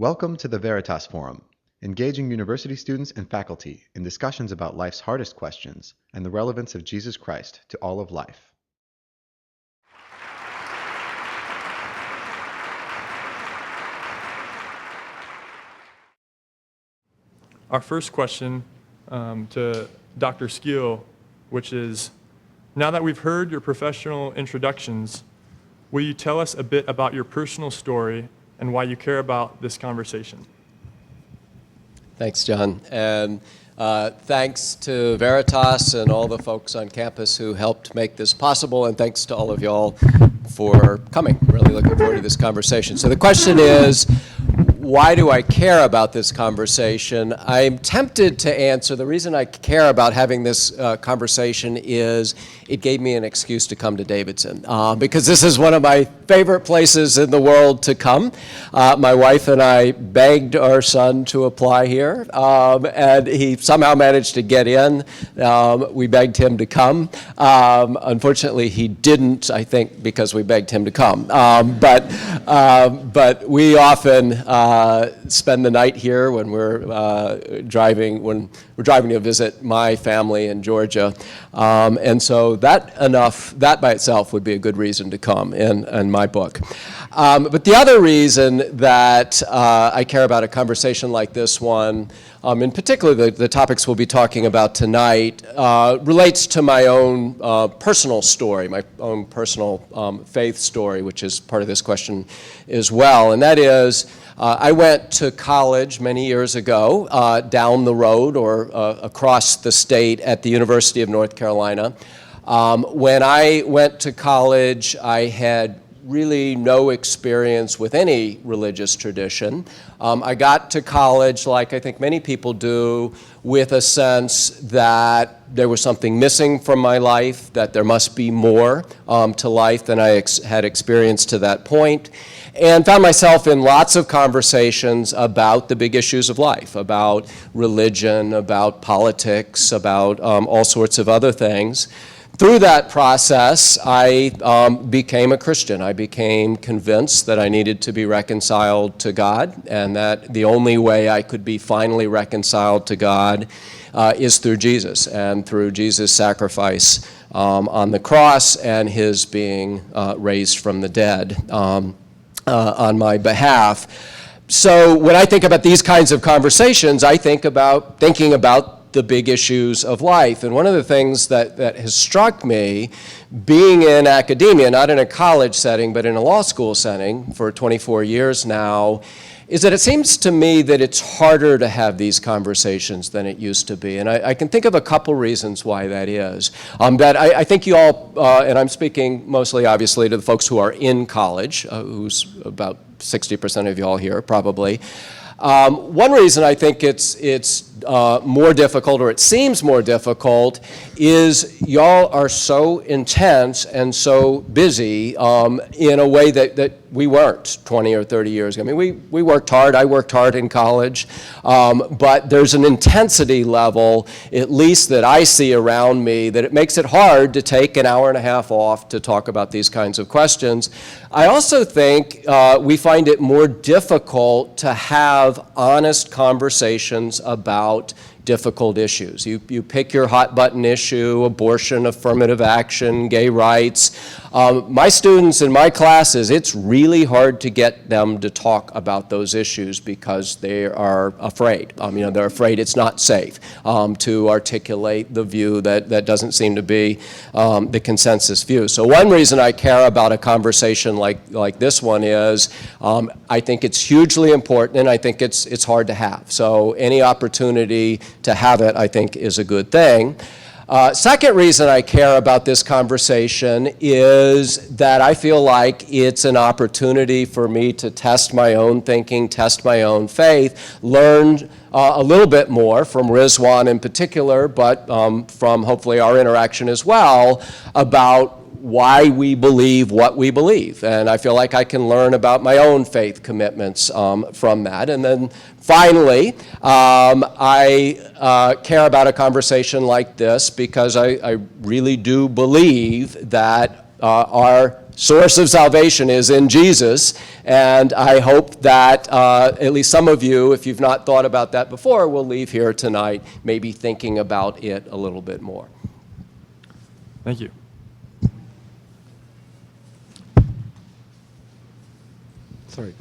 Welcome to the Veritas Forum, engaging university students and faculty in discussions about life's hardest questions and the relevance of Jesus Christ to all of life. Our first question to Dr. Skeel, which is, now that we've heard your professional introductions, will you tell us a bit about your personal story and why you care about this conversation? Thanks, John. And thanks to Veritas and all the folks on campus who helped make this possible, and thanks to all of y'all for coming. Really looking forward to this conversation. So the question is, why do I care about this conversation? I'm tempted to answer, the reason I care about having this conversation is it gave me an excuse to come to Davidson, because this is one of my favorite places in the world to come. My wife and I begged our son to apply here, and he somehow managed to get in. We begged him to come. Unfortunately, he didn't, I think, because we begged him to come. But we often spend the night here when we're driving to visit my family in Georgia, and so that by itself would be a good reason to come in my book. But the other reason that I care about a conversation like this one, in particular the topics we'll be talking about tonight, relates to my own personal story, my own personal faith story, which is part of this question as well, and that is, I went to college many years ago, down the road or across the state at the University of North Carolina. When I went to college, I had really no experience with any religious tradition. I got to college, like I think many people do, with a sense that there was something missing from my life, that there must be more to life than I had experienced to that point, and found myself in lots of conversations about the big issues of life, about religion, about politics, about all sorts of other things. Through that process, I became a Christian. I became convinced that I needed to be reconciled to God, and that the only way I could be finally reconciled to God is through Jesus, and through Jesus' sacrifice on the cross and his being raised from the dead on my behalf. So when I think about these kinds of conversations, I think about thinking about the big issues of life. And one of the things that has struck me, being in academia, not in a college setting, but in a law school setting for 24 years now, is that it seems to me that it's harder to have these conversations than it used to be. And I can think of a couple reasons why that is. That I think you all, and I'm speaking mostly obviously to the folks who are in college, who's about 60% of you all here probably. One reason I think it's more difficult, or it seems more difficult, is y'all are so intense and so busy in a way that we weren't 20 or 30 years ago. I mean, we worked hard. I worked hard in college, but there's an intensity level, at least that I see around me, that it makes it hard to take an hour and a half off to talk about these kinds of questions. I also think we find it more difficult to have honest conversations about difficult issues. You pick your hot button issue, abortion, affirmative action, gay rights. My students in my classes, it's really hard to get them to talk about those issues because they are afraid. They're afraid it's not safe to articulate the view that doesn't seem to be the consensus view. So one reason I care about a conversation like this one is I think it's hugely important, and I think it's hard to have. So any opportunity to have it, I think, is a good thing. Second reason I care about this conversation is that I feel like it's an opportunity for me to test my own thinking, test my own faith, learn a little bit more from Rizwan in particular, but from hopefully our interaction as well, about why we believe what we believe. And I feel like I can learn about my own faith commitments from that. And then finally, I care about a conversation like this because I really do believe that our source of salvation is in Jesus, and I hope that at least some of you, if you've not thought about that before, will leave here tonight maybe thinking about it a little bit more. Thank you. Sorry.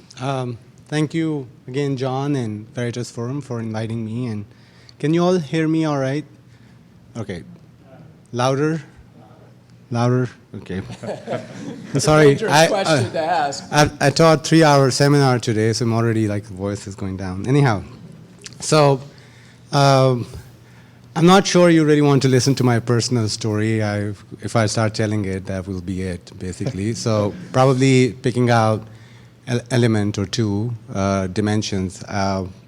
Thank you again, John and Veritas Forum, for inviting me. And can you all hear me all right? Okay. Louder? Louder? Okay. Sorry. Dangerous question to ask. I taught 3-hour seminar today, so I'm already like the voice is going down. Anyhow, so I'm not sure you really want to listen to my personal story. If I start telling it, that will be it, basically. So probably picking out element or two dimensions.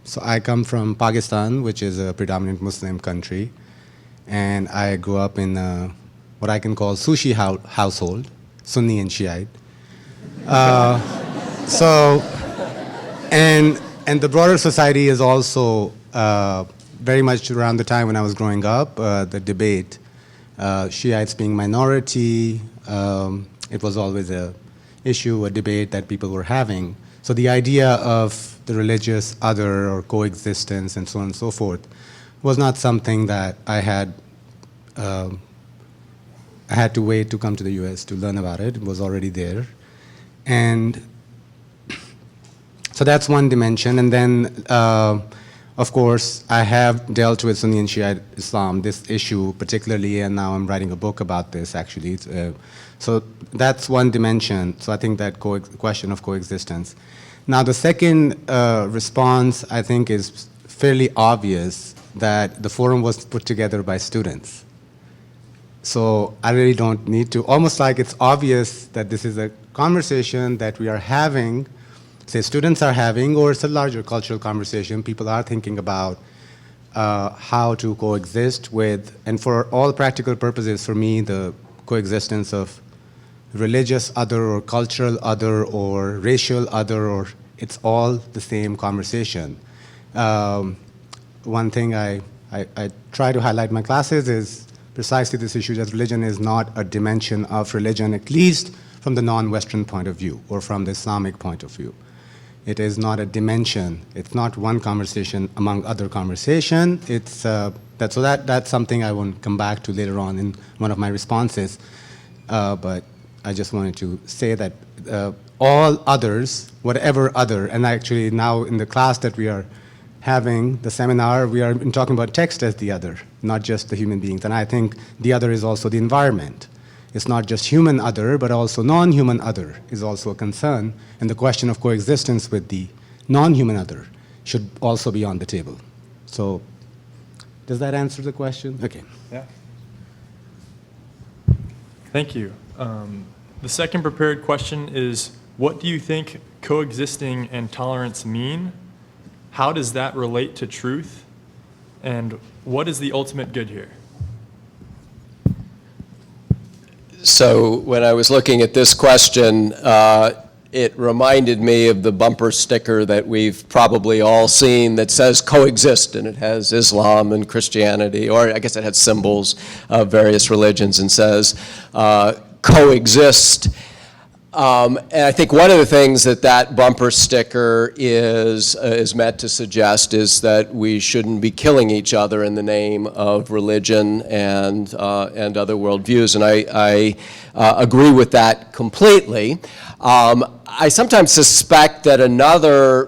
So I come from Pakistan, which is a predominant Muslim country, and I grew up in what I can call sushi household, Sunni and Shiite. And the broader society is also very much around the time when I was growing up, the debate, Shiites being minority, it was always a issue, a debate that people were having. So the idea of the religious other or coexistence and so on and so forth was not something that I had to wait to come to the US to learn about it. It was already there. And so that's one dimension. And then, of course, I have dealt with Sunni and Shiite Islam, this issue particularly, and now I'm writing a book about this, actually. So that's one dimension. So I think that question of coexistence. Now, the second response, I think, is fairly obvious, that the forum was put together by students. So I really don't need to, almost like it's obvious that this is a conversation that we are having, say students are having, or it's a larger cultural conversation. People are thinking about how to coexist with, and for all practical purposes, for me, the coexistence of religious other or cultural other or racial other, or it's all the same conversation. One thing I try to highlight in my classes is precisely this issue that religion is not a dimension of religion, at least from the non-Western point of view or from the Islamic point of view. It is not a dimension. It's not one conversation among other conversation. It's that's something I will come back to later on in one of my responses. But I just wanted to say that all others, whatever other, and actually now in the class that we are having, the seminar, we are talking about text as the other, not just the human beings. And I think the other is also the environment. It's not just human other, but also non-human other is also a concern. And the question of coexistence with the non-human other should also be on the table. So does that answer the question? Okay. Yeah. Thank you. The second prepared question is, what do you think coexisting and tolerance mean? How does that relate to truth? And what is the ultimate good here? So when I was looking at this question, it reminded me of the bumper sticker that we've probably all seen that says coexist, and it has Islam and Christianity, or I guess it has symbols of various religions, and says coexist. And I think one of the things that bumper sticker is meant to suggest is that we shouldn't be killing each other in the name of religion and other worldviews, and I agree with that completely. I sometimes suspect that another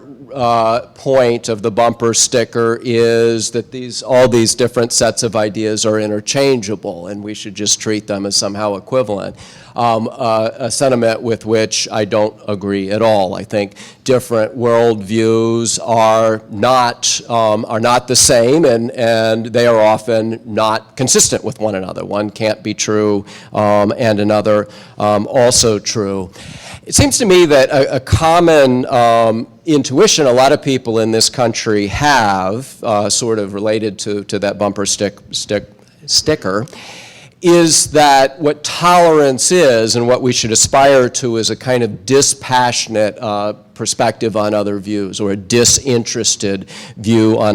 point of the bumper sticker is that all these different sets of ideas are interchangeable, and we should just treat them as somehow equivalent. A sentiment with which I don't agree at all. I think different worldviews are not the same, and they are often not consistent with one another. One can't be true, and another also true. It seems to me that a common intuition a lot of people in this country have, sort of related to that bumper sticker, is that what tolerance is and what we should aspire to is a kind of dispassionate perspective on other views, or a disinterested view on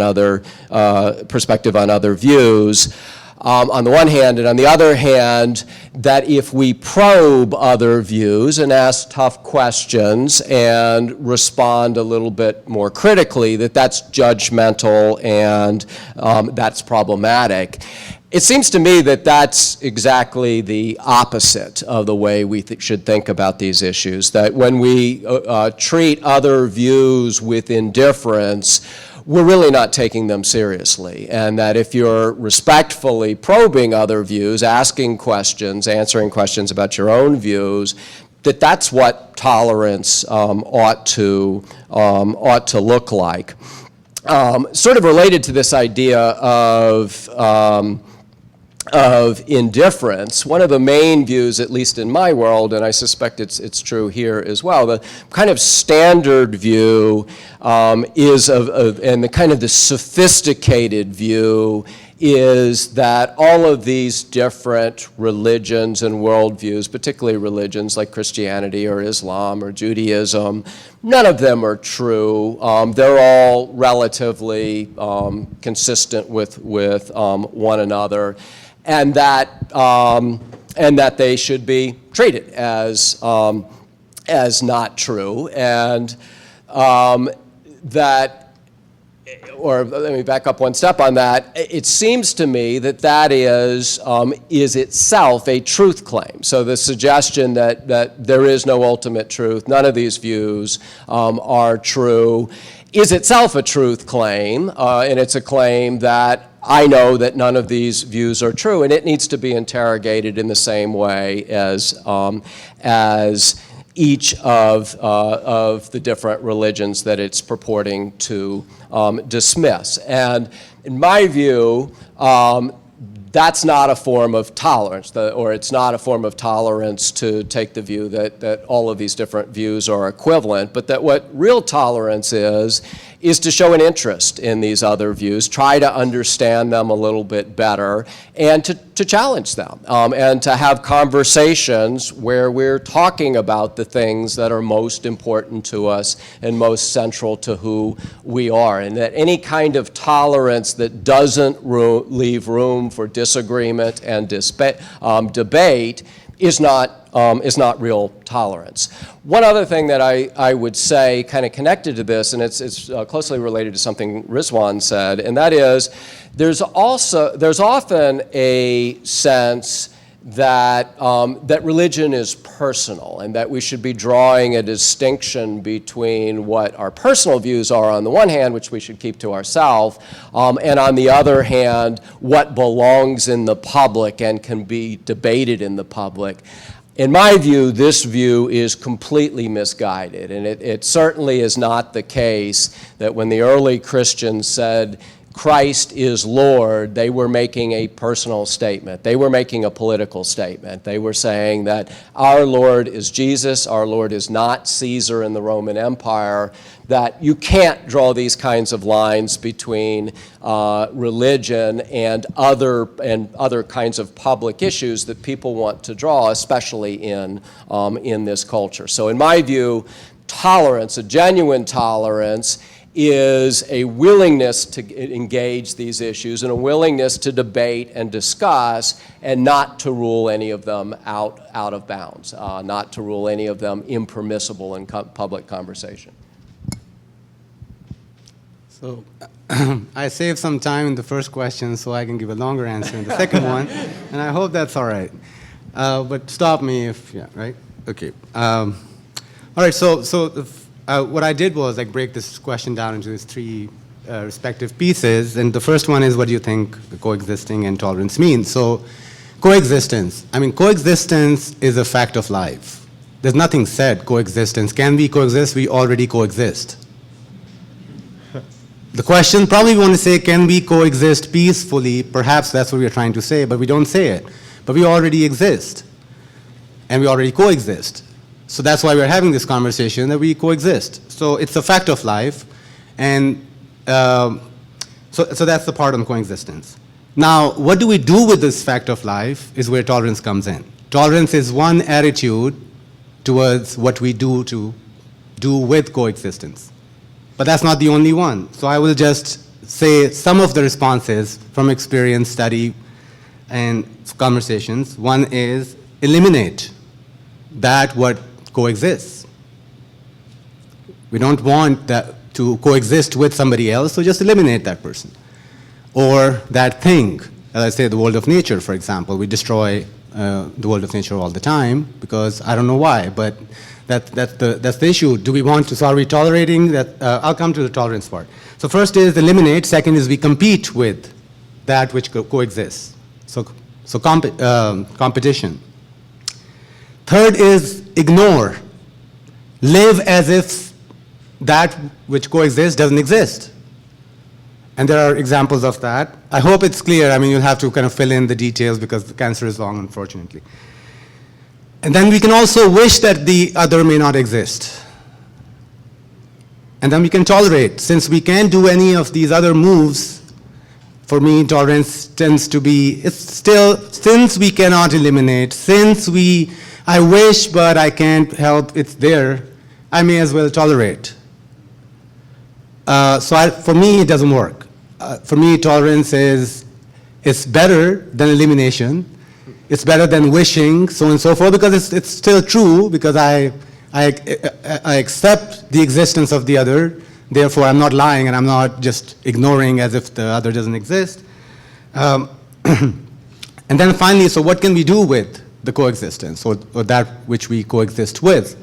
perspective on other views. on the one hand, and on the other hand, that if we probe other views and ask tough questions and respond a little bit more critically, that's judgmental and that's problematic. It seems to me that that's exactly the opposite of the way we should think about these issues, that when we treat other views with indifference, we're really not taking them seriously, and that if you're respectfully probing other views, asking questions, answering questions about your own views, that's what tolerance ought to look like. Sort of related to this idea of indifference, one of the main views, at least in my world, and I suspect it's true here as well, the kind of standard view is and the kind of the sophisticated view is that all of these different religions and worldviews, particularly religions like Christianity or Islam or Judaism, none of them are true. They're all relatively consistent with one another. And that they should be treated as not true, and or let me back up one step on that. It seems to me that is itself a truth claim. So the suggestion that there is no ultimate truth, none of these views are true, is itself a truth claim, and it's a claim that I know that none of these views are true, and it needs to be interrogated in the same way as each of the different religions that it's purporting to dismiss. And in my view, that's not a form of tolerance, or it's not a form of tolerance to take the view that all of these different views are equivalent, but that what real tolerance is to show an interest in these other views, try to understand them a little bit better, and to challenge them, and to have conversations where we're talking about the things that are most important to us and most central to who we are, and that any kind of tolerance that doesn't leave room for disagreement and debate is not real tolerance. One other thing that I would say, kind of connected to this, and it's closely related to something Rizwan said, and that is there's often a sense that religion is personal, and that we should be drawing a distinction between what our personal views are on the one hand, which we should keep to ourselves, and on the other hand, what belongs in the public and can be debated in the public. In my view, this view is completely misguided, and it certainly is not the case that when the early Christians said Christ is Lord, they were making a personal statement. They were making a political statement. They were saying that our Lord is Jesus, our Lord is not Caesar in the Roman Empire, that you can't draw these kinds of lines between religion and other kinds of public issues that people want to draw, especially in this culture. So in my view, tolerance, a genuine tolerance, is a willingness to engage these issues and a willingness to debate and discuss, and not to rule any of them out of bounds, not to rule any of them impermissible in public conversation. So I saved some time in the first question so I can give a longer answer in the second one, and I hope that's all right. But stop me if, yeah, right? Okay. All right, so what I did was break this question down into these three respective pieces, and the first one is, what do you think coexisting and tolerance means? So coexistence. I mean, coexistence is a fact of life. There's nothing said coexistence. Can we coexist? We already coexist. The question probably we want to say, can we coexist peacefully? Perhaps that's what we're trying to say, but we don't say it. But we already exist, and we already coexist. So that's why we're having this conversation, that we coexist. So it's a fact of life, and so that's the part on coexistence. Now, what do we do with this fact of life is where tolerance comes in. Tolerance is one attitude towards what we do with coexistence. But that's not the only one. So I will just say some of the responses from experience, study, and conversations. One is eliminate that what coexists. We don't want that to coexist with somebody else, so just eliminate that person. Or that thing, as I say, the world of nature, for example. We destroy the world of nature all the time because I don't know why, but that's the issue. Do we want to, so are we tolerating that? I'll come to the tolerance part. So first is eliminate, second is we compete with that which coexists. So competition. Third is ignore. Live as if that which coexists doesn't exist. And there are examples of that. I hope it's clear. I mean, you'll have to kind of fill in the details because the answer is long, unfortunately. And then we can also wish that the other may not exist. And then we can tolerate. Since we can't do any of these other moves, for me, tolerance tends to be, it's still, since we cannot eliminate, I wish, but I can't help, it's there, I may as well tolerate. For me, it doesn't work. For me, tolerance is better than elimination. It's better than wishing, so on and so forth, because it's still true, because I accept the existence of the other. Therefore, I'm not lying, and I'm not just ignoring as if the other doesn't exist. And then finally, so what can we do with the coexistence, or that which we coexist with?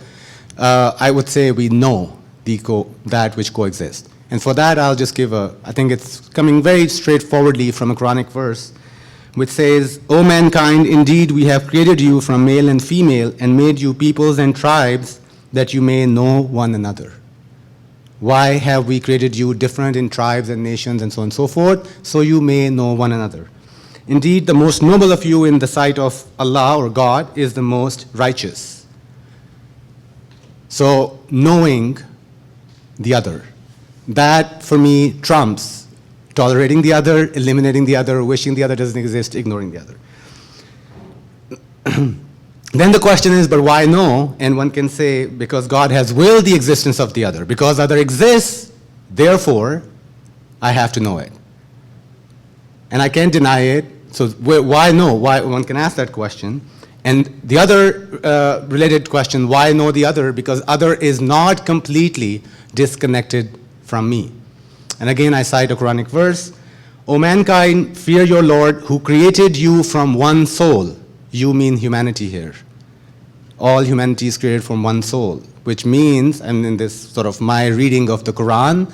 I would say we know that which coexists. And for that, I'll just give I think it's coming very straightforwardly from a Quranic verse, which says, O mankind, indeed we have created you from male and female and made you peoples and tribes that you may know one another. Why have we created you different in tribes and nations and so on and so forth? So you may know one another. Indeed, the most noble of you in the sight of Allah or God is the most righteous. So knowing the other, that for me trumps tolerating the other, eliminating the other, wishing the other doesn't exist, ignoring the other. Then the question is, but why no? And one can say, because God has willed the existence of the other. Because other exists, therefore, I have to know it. And I can't deny it, so why no? Why, one can ask that question. And the other related question, why know the other? Because other is not completely disconnected from me. And again, I cite a Quranic verse, O mankind, fear your Lord who created you from one soul. You mean humanity here. All humanity is created from one soul, which means, and in this sort of my reading of the Quran,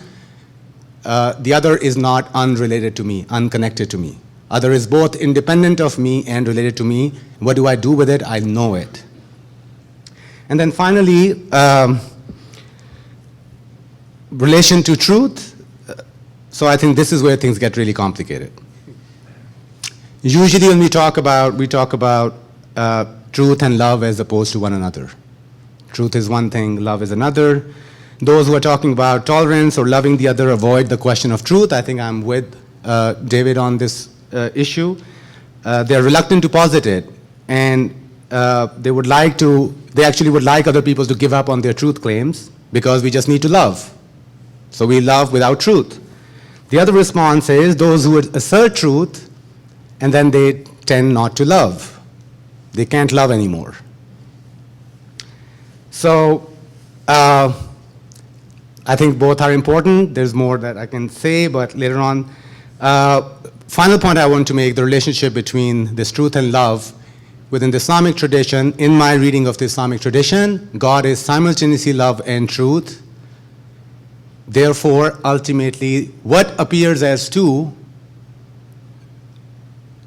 the other is not unrelated to me, unconnected to me. Other is both independent of me and related to me. What do I do with it? I know it. And then finally, relation to truth. So I think this is where things get really complicated. Usually when we talk about truth and love as opposed to one another. Truth is one thing, love is another. Those who are talking about tolerance or loving the other avoid the question of truth. I think I'm with David on this issue. They're reluctant to posit it, and they actually would like other people to give up on their truth claims because we just need to love. So we love without truth. The other response is those who would assert truth and then they tend not to love. They can't love anymore. So I think both are important. There's more that I can say, but later on. Final point I want to make, the relationship between this truth and love within the Islamic tradition. In my reading of the Islamic tradition, God is simultaneously love and truth. Therefore, ultimately, what appears as two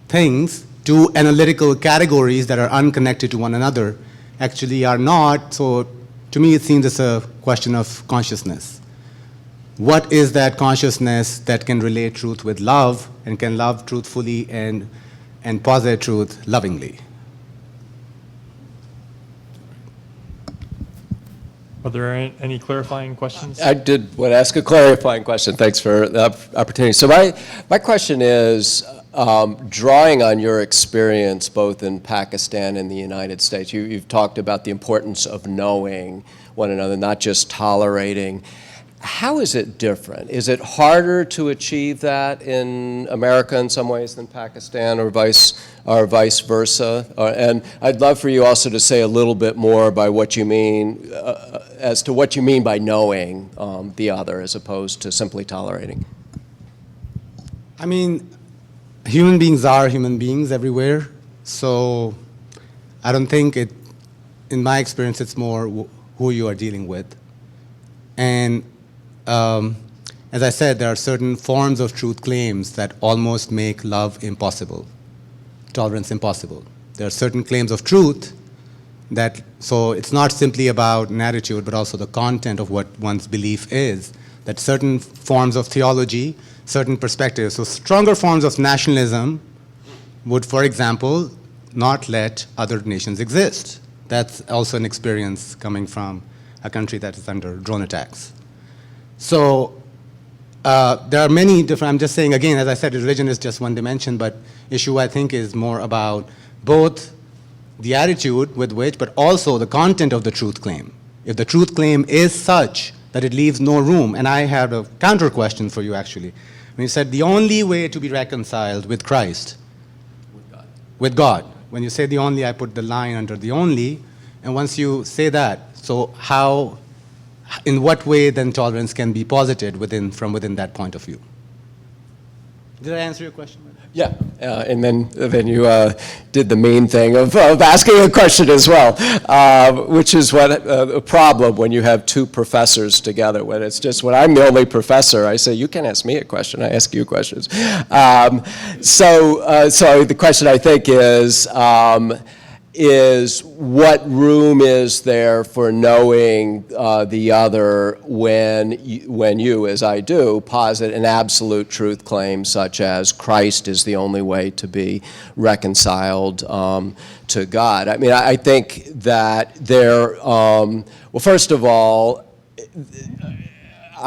things, two analytical categories that are unconnected to one another, actually are not. So to me, it seems it's a question of consciousness. What is that consciousness that can relate truth with love and can love truthfully and posit truth lovingly? Are there any clarifying questions? I did want to ask a clarifying question. Thanks for the opportunity. So my question is, drawing on your experience both in Pakistan and the United States, you've talked about the importance of knowing one another, not just tolerating. How is it different? Is it harder to achieve that in America in some ways than Pakistan, or vice versa? And I'd love for you also to say a little bit more by what you mean, as to what you mean by knowing the other as opposed to simply tolerating. I mean, human beings are human beings everywhere, so I don't think it, in my experience, it's more who you are dealing with. And as I said, there are certain forms of truth claims that almost make love impossible, tolerance impossible. There are certain claims of truth that, so it's not simply about an attitude, but also the content of what one's belief is, that certain forms of theology, certain perspectives, so stronger forms of nationalism would, for example, not let other nations exist. That's also an experience coming from a country that is under drone attacks. So there are many different, I'm just saying again, as I said, religion is just one dimension, but issue I think is more about both the attitude with which, but also the content of the truth claim. If the truth claim is such that it leaves no room, and I have a counter question for you actually. When you said the only way to be reconciled with Christ, with God. When you say the only, I put the line under the only, and once you say that, so how, in what way then tolerance can be posited from within that point of view? Did I answer your question? Yeah, and then you did the main thing of asking a question as well, which is what a problem when you have two professors together. When it's just, when I'm the only professor, I say, you can ask me a question, I ask you questions. So the question I think is what room is there for knowing the other when you, as I do, posit an absolute truth claim such as Christ is the only way to be reconciled to God? I mean, I think that there, well, first of all,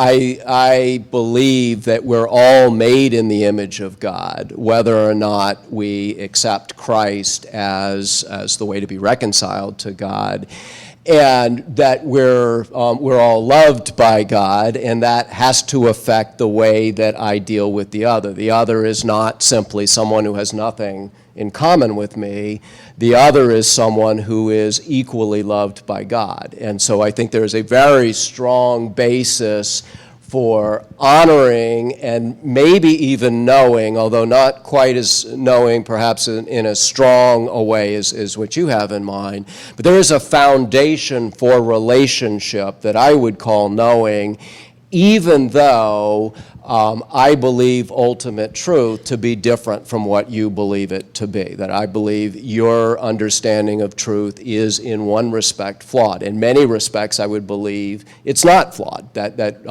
I believe that we're all made in the image of God, whether or not we accept Christ as the way to be reconciled to God, and that we're all loved by God, and that has to affect the way that I deal with the other. The other is not simply someone who has nothing in common with me. The other is someone who is equally loved by God. And so I think there is a very strong basis for honoring and maybe even knowing, although not quite as knowing perhaps in as strong a way as what you have in mind, but there is a foundation for relationship that I would call knowing, even though I believe ultimate truth to be different from what you believe it to be, that I believe your understanding of truth is in one respect flawed. In many respects, I would believe it's not flawed, that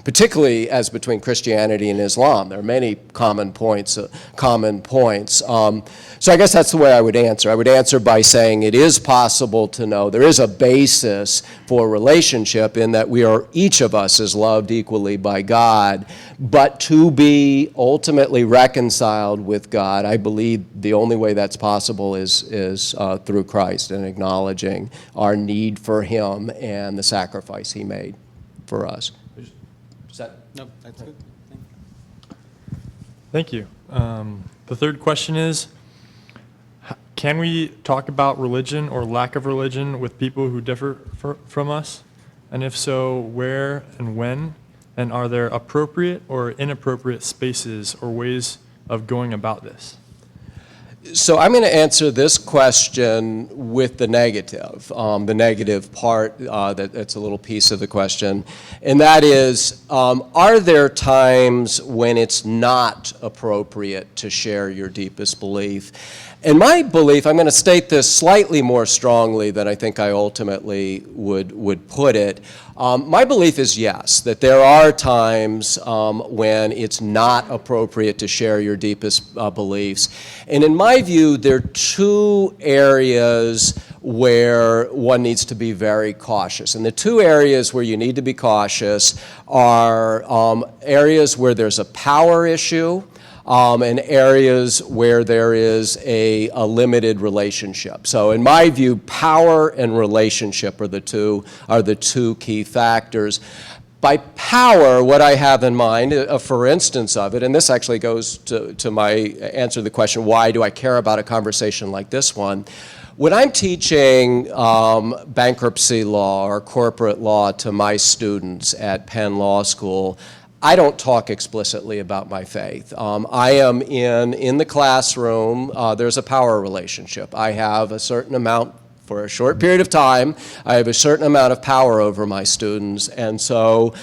particularly as between Christianity and Islam, there are many common points. So I guess that's the way I would answer. I would answer by saying it is possible to know there is a basis for relationship in that we are, each of us is loved equally by God, but to be ultimately reconciled with God, I believe the only way that's possible is through Christ and acknowledging our need for Him and the sacrifice He made for us. Is that? No, that's good. Thank you. The third question is, can we talk about religion or lack of religion with people who differ from us? And if so, where and when? And are there appropriate or inappropriate spaces or ways of going about this? So I'm going to answer this question with the negative part, that's a little piece of the question, and that is, are there times when it's not appropriate to share your deepest belief? And my belief, I'm going to state this slightly more strongly than I think I ultimately would put it. My belief is yes, that there are times when it's not appropriate to share your deepest beliefs. And in my view, there are two areas where one needs to be very cautious. And the two areas where you need to be cautious are areas where there's a power issue, and areas where there is a limited relationship. So in my view, power and relationship are the two key factors. By power, what I have in mind, for instance of it, and this actually goes to my answer to the question, why do I care about a conversation like this one? When I'm teaching bankruptcy law or corporate law to my students at Penn Law School, I don't talk explicitly about my faith. I am in the classroom, there's a power relationship. I have a certain amount, for a short period of time, I have a certain amount of power over my students, and so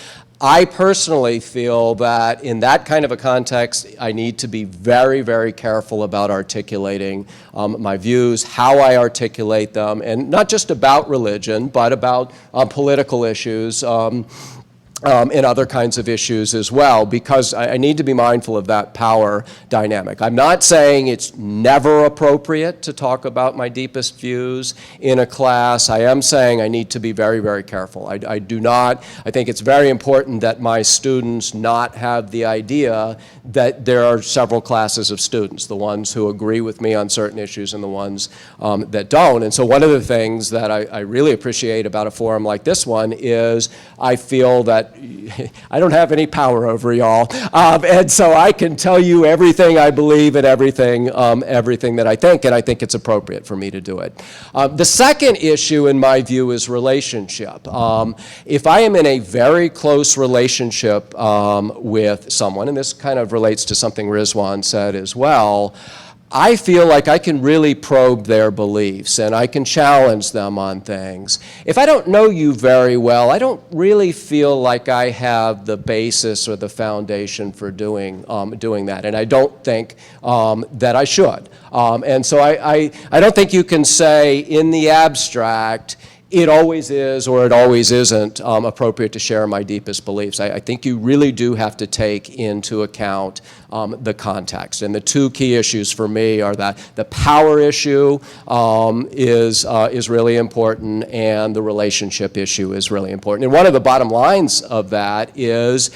I personally feel that in that kind of a context, I need to be very, very careful about articulating my views, how I articulate them, and not just about religion, but about political issues, and other kinds of issues as well, because I need to be mindful of that power dynamic. I'm not saying it's never appropriate to talk about my deepest views in a class. I am saying I need to be very, very careful. I think it's very important that my students not have the idea that there are several classes of students, the ones who agree with me on certain issues and the ones that don't. And so one of the things that I really appreciate about a forum like this one is I feel that I don't have any power over y'all, and so I can tell you everything I believe and everything that I think, and I think it's appropriate for me to do it. The second issue, in my view, is relationship. If I am in a very close relationship with someone, and this kind of relates to something Rizwan said as well, I feel like I can really probe their beliefs and I can challenge them on things. If I don't know you very well, I don't really feel like I have the basis or the foundation for doing that, and I don't think that I should. And so I don't think you can say in the abstract, it always is or it always isn't appropriate to share my deepest beliefs. I think you really do have to take into account the context. And the two key issues for me are that the power issue is really important and the relationship issue is really important. And one of the bottom lines of that is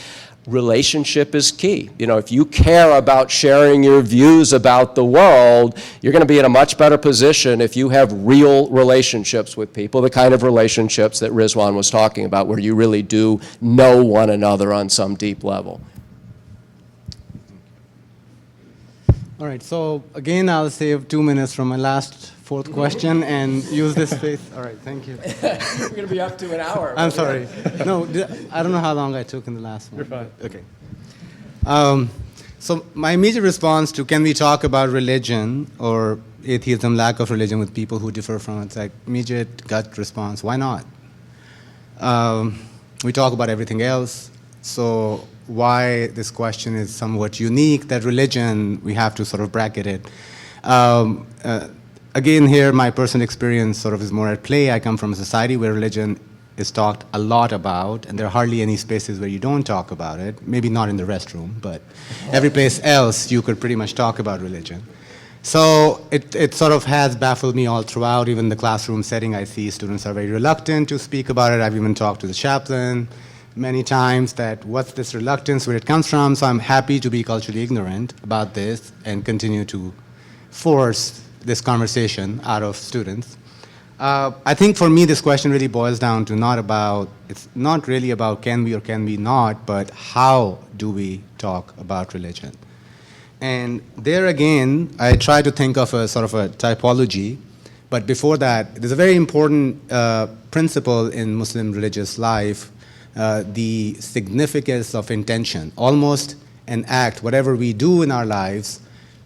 relationship is key. You know, if you care about sharing your views about the world, you're going to be in a much better position if you have real relationships with people, the kind of relationships that Rizwan was talking about, where you really do know one another on some deep level. All right, so again, I'll save 2 minutes from my fourth question and use this space. All right, thank you. We're going to be up to an hour. I'm sorry. No, I don't know how long I took in the last one. You're fine. Okay. So my immediate response to can we talk about religion or atheism, lack of religion with people who differ from it, it's like immediate gut response, why not? We talk about everything else, so why this question is somewhat unique, that religion, we have to sort of bracket it. Again, here, my personal experience sort of is more at play. I come from a society where religion is talked a lot about, and there are hardly any spaces where you don't talk about it. Maybe not in the restroom, but every place else you could pretty much talk about religion. So it sort of has baffled me all throughout. Even the classroom setting, I see students are very reluctant to speak about it. I've even talked to the chaplain many times that what's this reluctance, where it comes from. So I'm happy to be culturally ignorant about this and continue to force this conversation out of students. I think for me this question really boils down to it's not really about can we or can we not, but how do we talk about religion? And there again, I try to think of a sort of a typology, but before that, there's a very important principle in Muslim religious life, the significance of intention. Almost an act, whatever we do in our lives,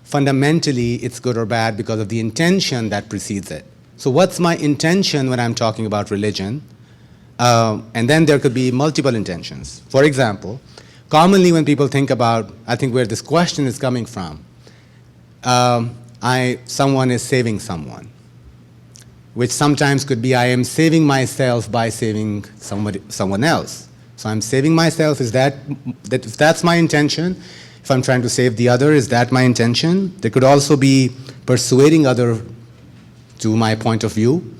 fundamentally it's good or bad because of the intention that precedes it. So what's my intention when I'm talking about religion? And then there could be multiple intentions. For example, commonly when people think about, I think where this question is coming from, someone is saving someone, which sometimes could be I am saving myself by saving someone else. So I'm saving myself, if that's my intention, if I'm trying to save the other, is that my intention? There could also be persuading other to my point of view.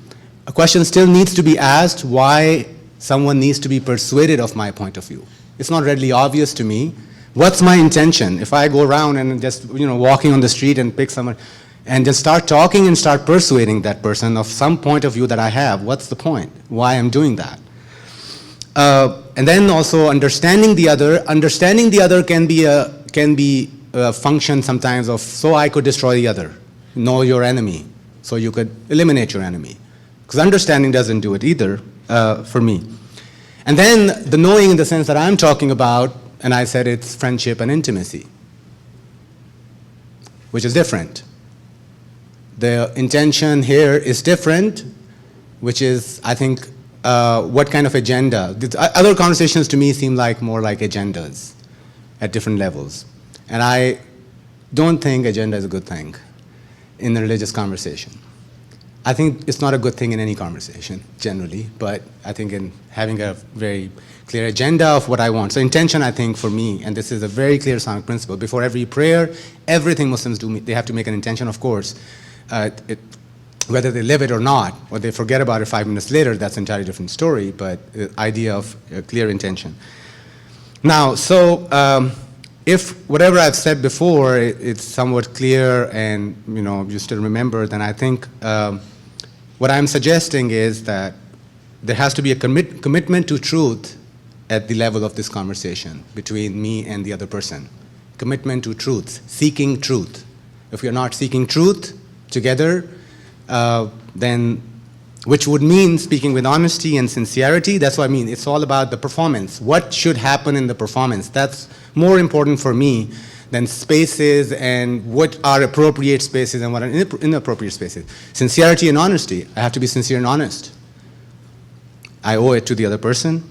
A question still needs to be asked why someone needs to be persuaded of my point of view. It's not readily obvious to me. What's my intention? If I go around and just walking on the street and pick someone and just start talking and start persuading that person of some point of view that I have, what's the point? Why I'm doing that? And then also understanding the other. Understanding the other can be a function sometimes of, so I could destroy the other. Know your enemy, so you could eliminate your enemy. Because understanding doesn't do it either, for me. And then the knowing in the sense that I'm talking about, and I said it's friendship and intimacy, which is different. The intention here is different, which is, I think, what kind of agenda. Other conversations to me seem like more like agendas at different levels. And I don't think agenda is a good thing in a religious conversation. I think it's not a good thing in any conversation, generally, but I think in having a very clear agenda of what I want. So intention, I think, for me, and this is a very clear Islamic principle, before every prayer, everything Muslims do, they have to make an intention, of course. Whether they live it or not, or they forget about it 5 minutes later, that's an entirely different story, but the idea of a clear intention. Now, so if whatever I've said before, it's somewhat clear and you still remember, then I think what I'm suggesting is that there has to be a commitment to truth at the level of this conversation between me and the other person. Commitment to truth, seeking truth. If we are not seeking truth together, then, which would mean speaking with honesty and sincerity, that's what I mean. It's all about the performance. What should happen in the performance? That's more important for me than spaces and what are appropriate spaces and what are inappropriate spaces. Sincerity and honesty. I have to be sincere and honest. I owe it to the other person.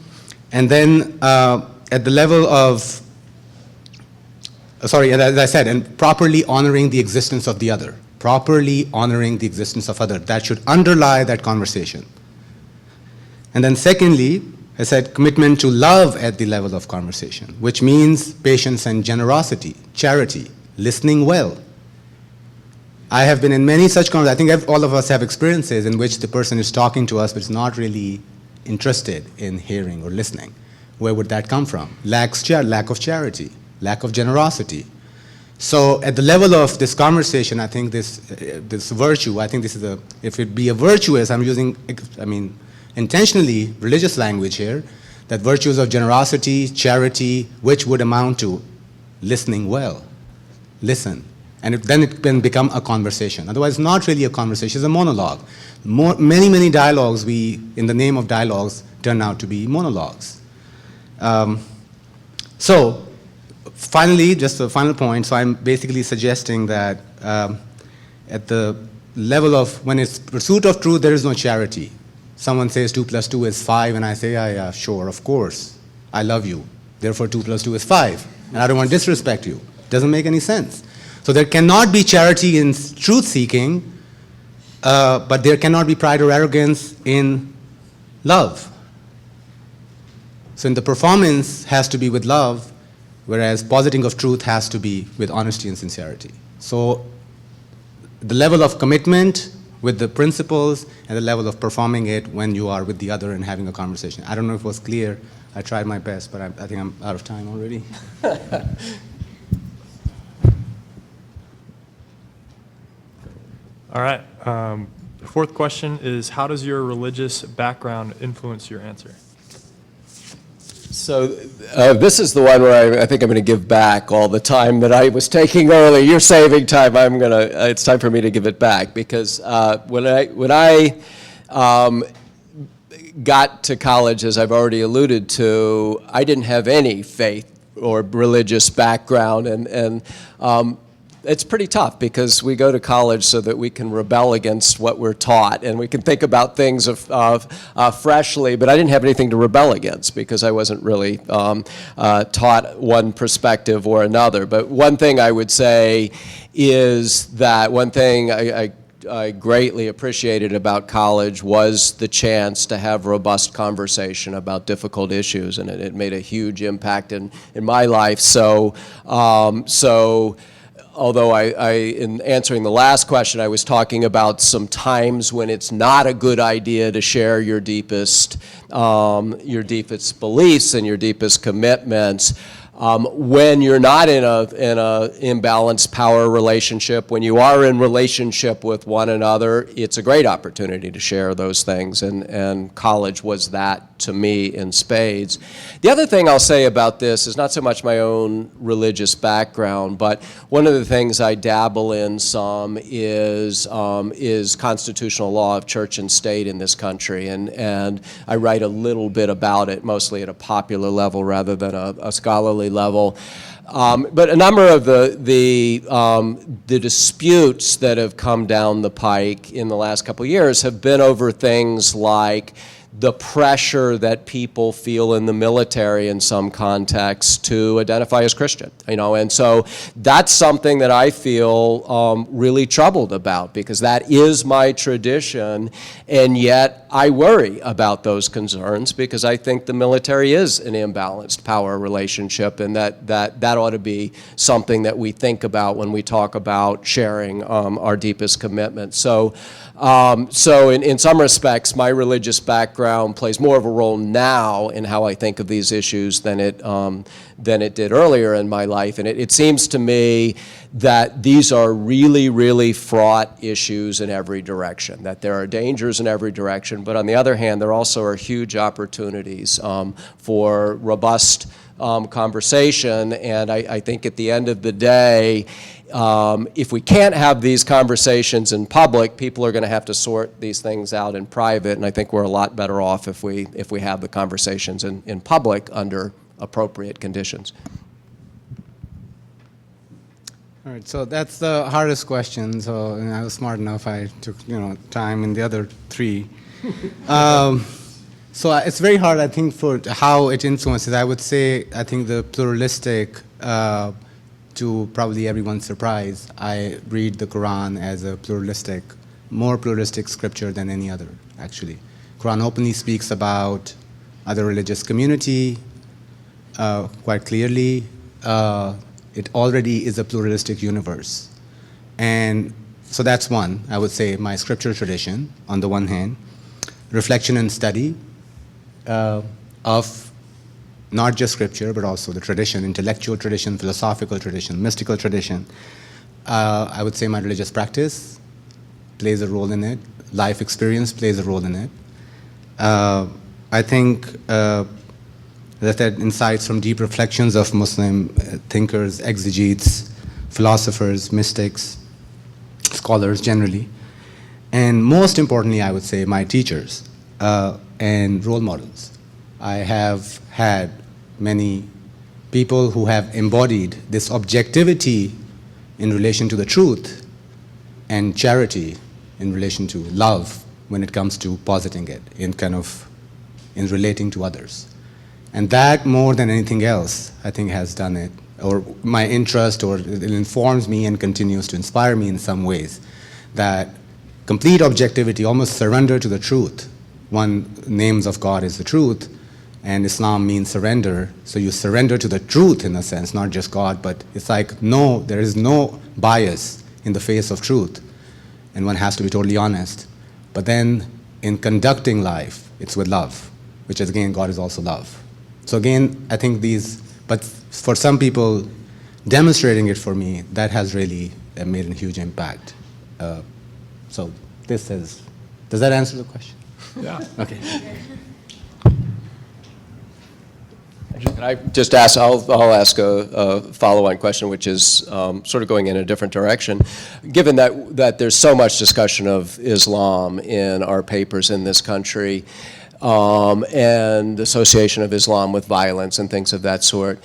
And then at the level of, as I said, and properly honoring the existence of the other. Properly honoring the existence of other. That should underlie that conversation. And then secondly, I said commitment to love at the level of conversation, which means patience and generosity, charity, listening well. I have been in many such conversations. I think all of us have experiences in which the person is talking to us but is not really interested in hearing or listening. Where would that come from? Lack of charity, lack of generosity. So at the level of this conversation, I think this virtue, I think this is if it be a virtuous, I'm using, intentionally religious language here, that virtues of generosity, charity, which would amount to listening well. Listen. And then it can become a conversation. Otherwise, not really a conversation, it's a monologue. Many dialogues, in the name of dialogues, turn out to be monologues. So, finally, just a final point, so I'm basically suggesting that at the level of, when it's pursuit of truth, there is no charity. Someone says 2 + 2 is 5, and I say, yeah, sure, of course, I love you. Therefore, 2 + 2 is 5, and I don't want to disrespect you. Doesn't make any sense. So there cannot be charity in truth-seeking, but there cannot be pride or arrogance in love. So in the performance has to be with love, whereas positing of truth has to be with honesty and sincerity. So the level of commitment with the principles and the level of performing it when you are with the other and having a conversation. I don't know if it was clear. I tried my best, but I think I'm out of time already. All right. The fourth question is, how does your religious background influence your answer? So this is the one where I think I'm going to give back all the time that I was taking early. You're saving time. It's time for me to give it back, because when I got to college, as I've already alluded to, I didn't have any faith or religious background, and it's pretty tough, because we go to college so that we can rebel against what we're taught, and we can think about things freshly, but I didn't have anything to rebel against, because I wasn't really taught one perspective or another. But one thing I would say is that one thing I greatly appreciated about college was the chance to have robust conversation about difficult issues, and it made a huge impact in my life. So although in answering the last question, I was talking about some times when it's not a good idea to share your deepest beliefs and your deepest commitments. When you're not in a imbalanced power relationship, when you are in relationship with one another, it's a great opportunity to share those things, and college was that to me in spades. The other thing I'll say about this is not so much my own religious background, but one of the things I dabble in some is constitutional law of church and state in this country, and I write a little bit about it, mostly at a popular level rather than a scholarly level. But a number of the disputes that have come down the pike in the last couple of years have been over things like the pressure that people feel in the military in some contexts to identify as Christian, and so that's something that I feel really troubled about, because that is my tradition, and yet I worry about those concerns because I think the military is an imbalanced power relationship, and that ought to be something that we think about when we talk about sharing our deepest commitment. So in some respects, my religious background plays more of a role now in how I think of these issues than it did earlier in my life. And it seems to me that these are really, really fraught issues in every direction, that there are dangers in every direction. But on the other hand, there also are huge opportunities for robust conversation. And I think at the end of the day, if we can't have these conversations in public, people are going to have to sort these things out in private, and I think we're a lot better off if we have the conversations in public under appropriate conditions. All right, so that's the hardest question. So I was smart enough. I took time in the other three. So it's very hard, I think, for how it influences. I would say, I think the pluralistic. To probably everyone's surprise, I read the Quran as a more pluralistic scripture than any other, actually. Quran openly speaks about other religious community quite clearly. It already is a pluralistic universe. And so that's one, I would say, my scripture tradition, on the one hand. Reflection and study of not just scripture, but also the tradition, intellectual tradition, philosophical tradition, mystical tradition. I would say my religious practice plays a role in it. Life experience plays a role in it. I think that insights from deep reflections of Muslim thinkers, exegetes, philosophers, mystics, scholars generally. And most importantly, I would say my teachers and role models. I have had many people who have embodied this objectivity in relation to the truth and charity in relation to love when it comes to positing it in relating to others. And that, more than anything else, I think has done it, or my interest, or it informs me and continues to inspire me in some ways, that complete objectivity, almost surrender to the truth. One names of God is the truth, and Islam means surrender. So you surrender to the truth in a sense, not just God, but it's like, no, there is no bias in the face of truth, and one has to be totally honest. But then in conducting life, it's with love, which is, again, God is also love. So again, I think but for some people, demonstrating it for me, that has really made a huge impact. So does that answer the question? Yeah. Okay. Can I just ask, I'll ask a follow-on question, which is sort of going in a different direction. Given that there's so much discussion of Islam in our papers in this country, and the association of Islam with violence and things of that sort,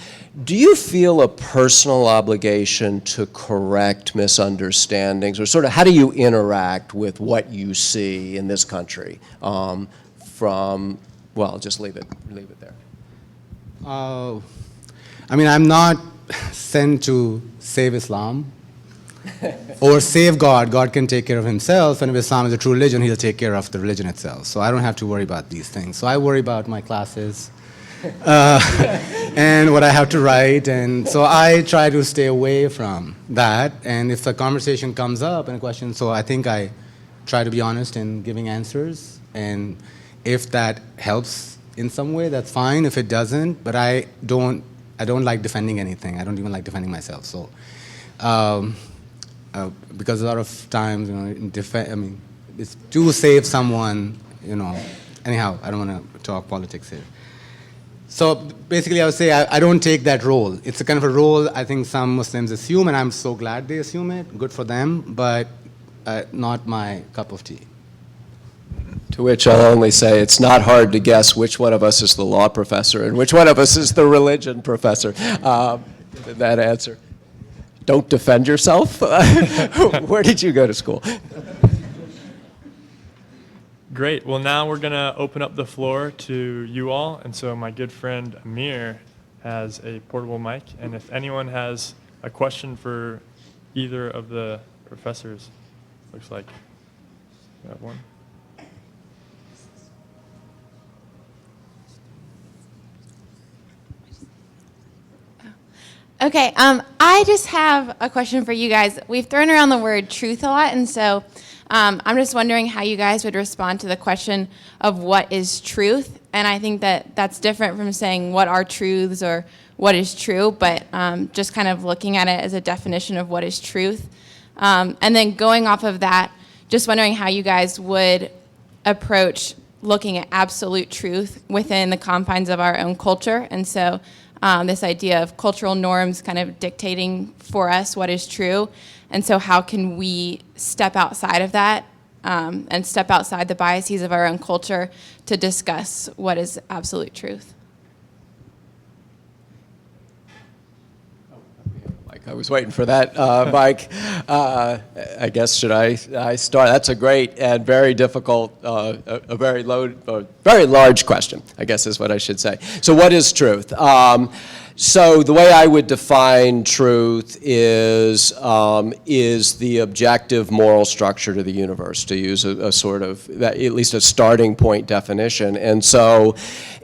do you feel a personal obligation to correct misunderstandings, or sort of how do you interact with what you see in this country well, I'll just leave it there. I mean, I'm not sent to save Islam or save God. God can take care of himself, and if Islam is a true religion, he'll take care of the religion itself. So I don't have to worry about these things. So I worry about my classes and what I have to write, and so I try to stay away from that. And if the conversation comes up and a question, so I think I try to be honest in giving answers, and if that helps in some way, that's fine. If it doesn't, but I don't I don't like defending anything. I don't even like defending myself. So, because a lot of times, it's to save someone, Anyhow, I don't want to talk politics here. So basically, I would say I don't take that role. It's a kind of a role I think some Muslims assume, and I'm so glad they assume it. Good for them, but not my cup of tea. To which I'll only say it's not hard to guess which one of us is the law professor and which one of us is the religion professor. That answer. Don't defend yourself? Where did you go to school? Great. Well, now we're going to open up the floor to you all. And so my good friend Amir has a portable mic. And if anyone has a question for either of the professors, looks like you have one. Okay, I just have a question for you guys. We've thrown around the word truth a lot, and so I'm just wondering how you guys would respond to the question of what is truth. And I think that that's different from saying what are truths or what is true, but just kind of looking at it as a definition of what is truth. And then going off of that, just wondering how you guys would approach looking at absolute truth within the confines of our own culture. And so this idea of cultural norms kind of dictating for us what is true. And so how can we step outside of that and step outside the biases of our own culture to discuss what is absolute truth? I was waiting for that, Mike. I guess, should I start? That's a great and very difficult, a very large question, I guess is what I should say. So what is truth? So the way I would define truth is the objective moral structure to the universe, to use a sort of, at least a starting point definition. And so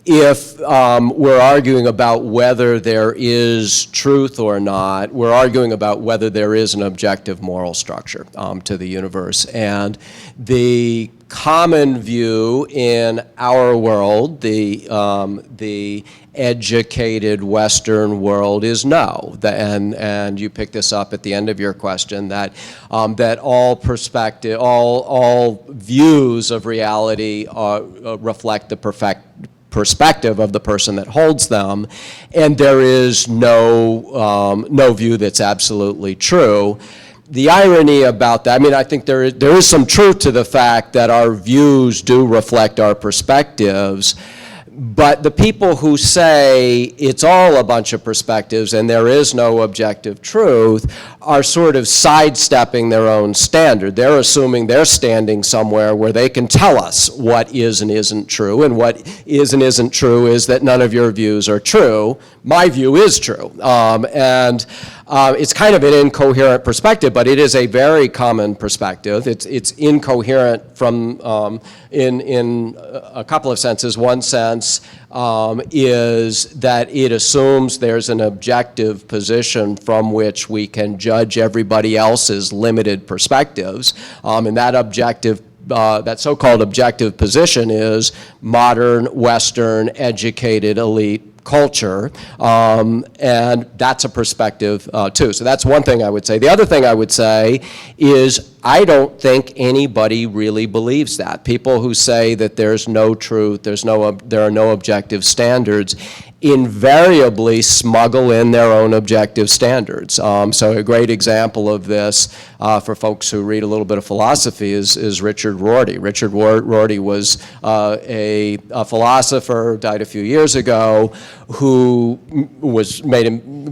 if we're arguing about whether there is truth or not, we're arguing about whether there is an objective moral structure to the universe. And the common view in our world, the educated Western world, is no. And you pick this up at the end of your question, that that all views of reality reflect the perspective of the person that holds them, and there is no view that's absolutely true. The irony about that, I think there is some truth to the fact that our views do reflect our perspectives, but the people who say it's all a bunch of perspectives and there is no objective truth are sort of sidestepping their own standard. They're assuming they're standing somewhere where they can tell us what is and isn't true, and what is and isn't true is that none of your views are true. My view is true. It's kind of an incoherent perspective, but it is a very common perspective. It's incoherent from in a couple of senses. One sense is that it assumes there's an objective position from which we can judge everybody else's limited perspectives, and that so-called objective position is modern, Western, educated, elite culture, and that's a perspective too. So that's one thing I would say. The other thing I would say is I don't think anybody really believes that. People who say that there's no truth, there are no objective standards, invariably smuggle in their own objective standards. So a great example of this for folks who read a little bit of philosophy is Richard Rorty. Richard Rorty was a philosopher, died a few years ago, who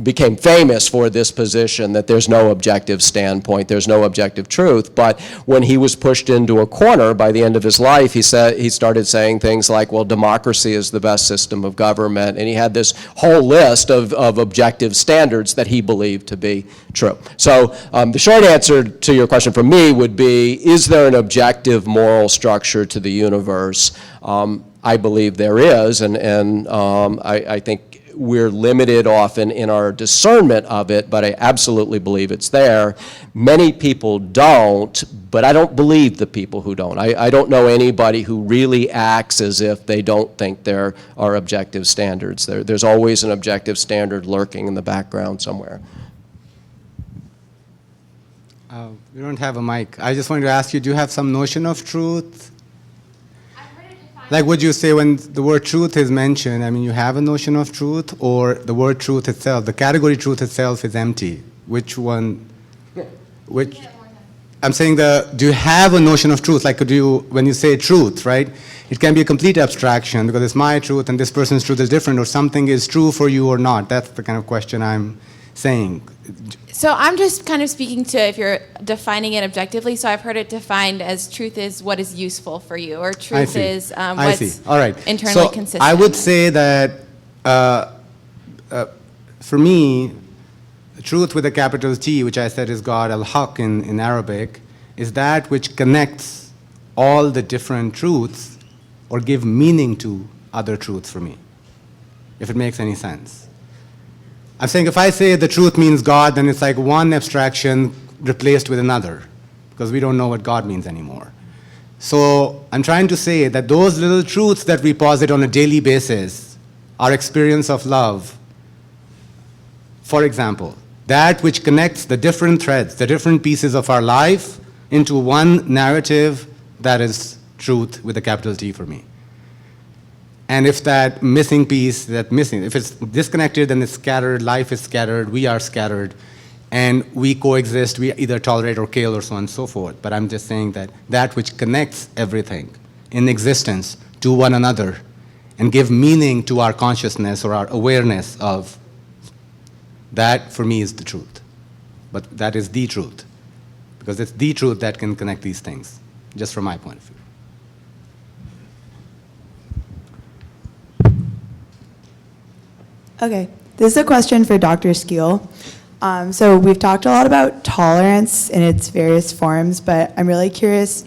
became famous for this position that there's no objective standpoint, there's no objective truth. But when he was pushed into a corner by the end of his life, he started saying things like, well, democracy is the best system of government, and he had this whole list of objective standards that he believed to be true. So the short answer to your question from me would be, is there an objective moral structure to the universe? I believe there is, and I think we're limited often in our discernment of it, but I absolutely believe it's there. Many people don't, but I don't believe the people who don't. I don't know anybody who really acts as if they don't think there are objective standards. There's always an objective standard lurking in the background somewhere. We don't have a mic. I just wanted to ask you, do you have some notion of truth? Like, would you say when the word truth is mentioned, I mean, you have a notion of truth, or the word truth itself, the category truth itself is empty? Which one? Which? I'm saying do you have a notion of truth? Like, when you say truth, right? It can be a complete abstraction because it's my truth and this person's truth is different, or something is true for you or not. That's the kind of question I'm saying. So I'm just kind of speaking to if you're defining it objectively. So I've heard it defined as truth is what is useful for you, or truth is what's All right. internally so consistent. I would say that for me, truth with a capital T, which I said is God, al-Haq in Arabic, is that which connects all the different truths or give meaning to other truths for me, if it makes any sense. I'm saying if I say the truth means God, then it's like one abstraction replaced with another, because we don't know what God means anymore. So I'm trying to say that those little truths that we posit on a daily basis, our experience of love, for example, that which connects the different threads, the different pieces of our life into one narrative, that is truth with a capital T for me. And if that missing piece, if it's disconnected, then it's scattered, life is scattered, we are scattered, and we coexist, we either tolerate or kill or so on and so forth. But I'm just saying that which connects everything in existence to one another and give meaning to our consciousness or our awareness of, that for me is the truth. But that is the truth, because it's the truth that can connect these things, just from my point of view. Okay, this is a question for Dr. Skeel. So we've talked a lot about tolerance in its various forms, but I'm really curious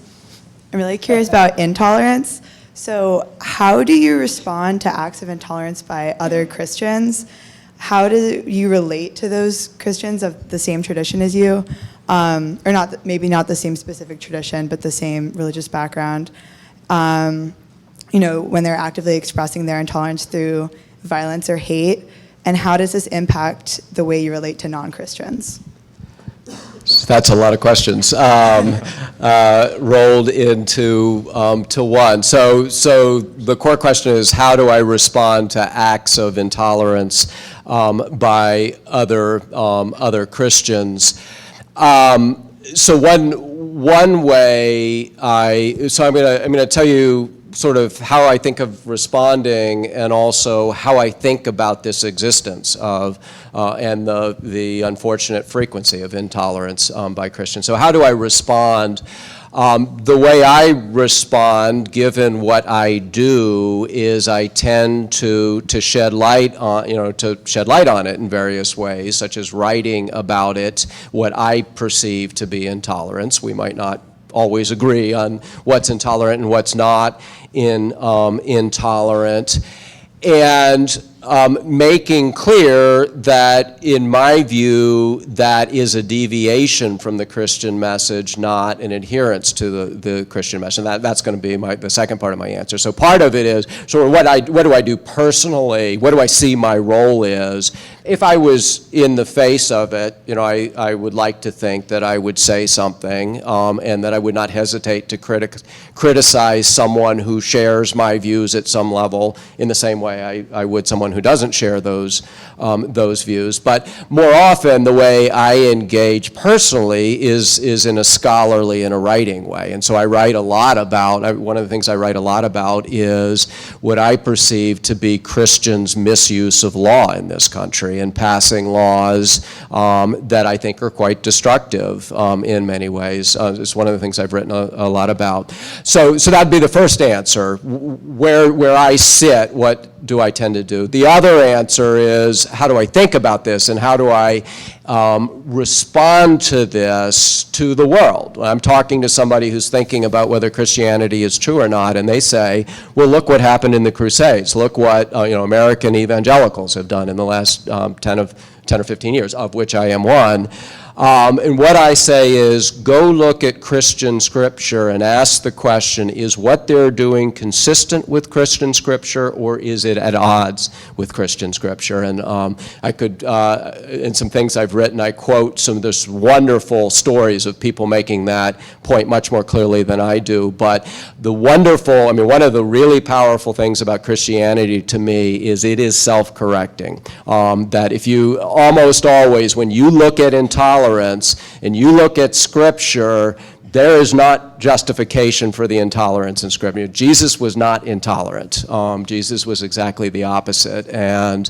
about intolerance. So how do you respond to acts of intolerance by other Christians? How do you relate to those Christians of the same tradition as you? Or not, maybe not the same specific tradition, but the same religious background. When they're actively expressing their intolerance through violence or hate, and how does this impact the way you relate to non-Christians? So that's a lot of questions rolled into to one. So the core question is, how do I respond to acts of intolerance by other Christians? So one way I'm gonna tell you sort of how I think of responding, and also how I think about this existence of and the unfortunate frequency of intolerance by Christians. So how do I respond? The way I respond, given what I do, is I tend to shed light on it in various ways, such as writing about it, what I perceive to be intolerance. We might not always agree on what's intolerant and what's not intolerant, and making clear that, in my view, that is a deviation from the Christian message, not an adherence to the Christian message. And that's going to be the second part of my answer. So part of it is sort of what do I do personally? What do I see my role is? If I was in the face of it, I would like to think that I would say something, and that I would not hesitate to criticize someone who shares my views at some level in the same way I would someone who doesn't share those views. But more often, the way I engage personally is in a scholarly and a writing way. And so I write a lot about, one of the things I write a lot about is what I perceive to be Christians' misuse of law in this country, and passing laws that I think are quite destructive in many ways. It's one of the things I've written a lot about. So that'd be the first answer. Where I sit, what do I tend to do? The other answer is, how do I think about this, and how do I respond to this to the world? I'm talking to somebody who's thinking about whether Christianity is true or not, and they say, well, look what happened in the Crusades. Look what American evangelicals have done in the last 10 or 15 years, of which I am one. And what I say is, go look at Christian scripture and ask the question, is what they're doing consistent with Christian scripture, or is it at odds with Christian scripture? And I could, in some things I've written, I quote some of those wonderful stories of people making that point much more clearly than I do. But one of the really powerful things about Christianity to me is it is self-correcting. That if you, almost always, when you look at intolerance, and you look at Scripture, there is not justification for the intolerance in Scripture. Jesus was not intolerant. Jesus was exactly the opposite. And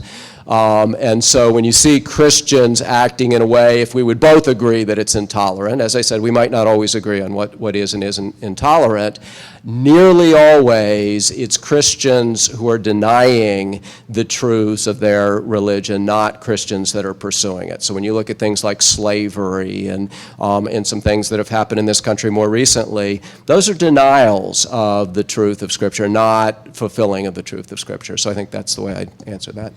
so when you see Christians acting in a way, if we would both agree that it's intolerant, as I said, we might not always agree on what is and isn't intolerant, nearly always it's Christians who are denying the truths of their religion, not Christians that are pursuing it. So when you look at things like slavery and some things that have happened in this country more recently, those are denials of the truth of Scripture, not fulfilling of the truth of Scripture. So I think that's the way I'd answer that.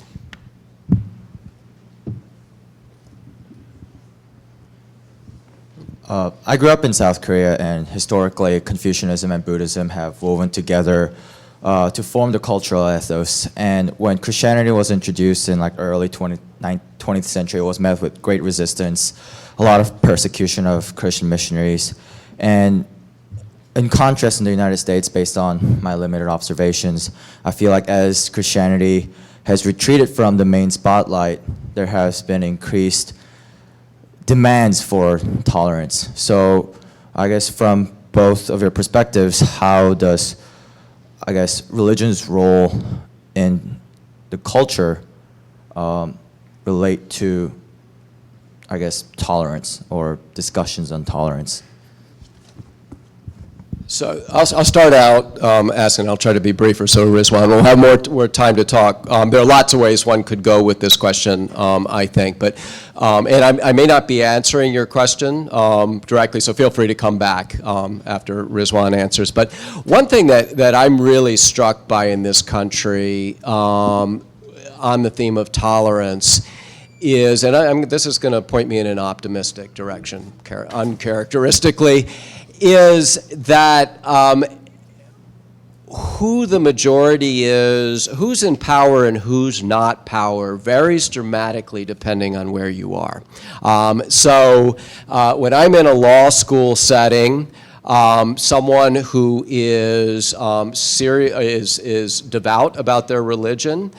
I grew up in South Korea, and historically Confucianism and Buddhism have woven together to form the cultural ethos. And when Christianity was introduced in early 20th century, it was met with great resistance, a lot of persecution of Christian missionaries. And in contrast, in the United States, based on my limited observations, I feel like as Christianity has retreated from the main spotlight, there has been increased demands for tolerance. So I guess from both of your perspectives, how does, religion's role in the culture relate to, tolerance or discussions on tolerance? So I'll start out asking, I'll try to be briefer, so Rizwan, we'll have more time to talk. There are lots of ways one could go with this question, I think, but, and I may not be answering your question directly, so feel free to come back after Rizwan answers. But one thing that I'm really struck by in this country on the theme of tolerance is, and this is going to point me in an optimistic direction, uncharacteristically, is that who the majority is, who's in power and who's not power, varies dramatically depending on where you are. So when I'm in a law school setting, someone who is is devout about their religion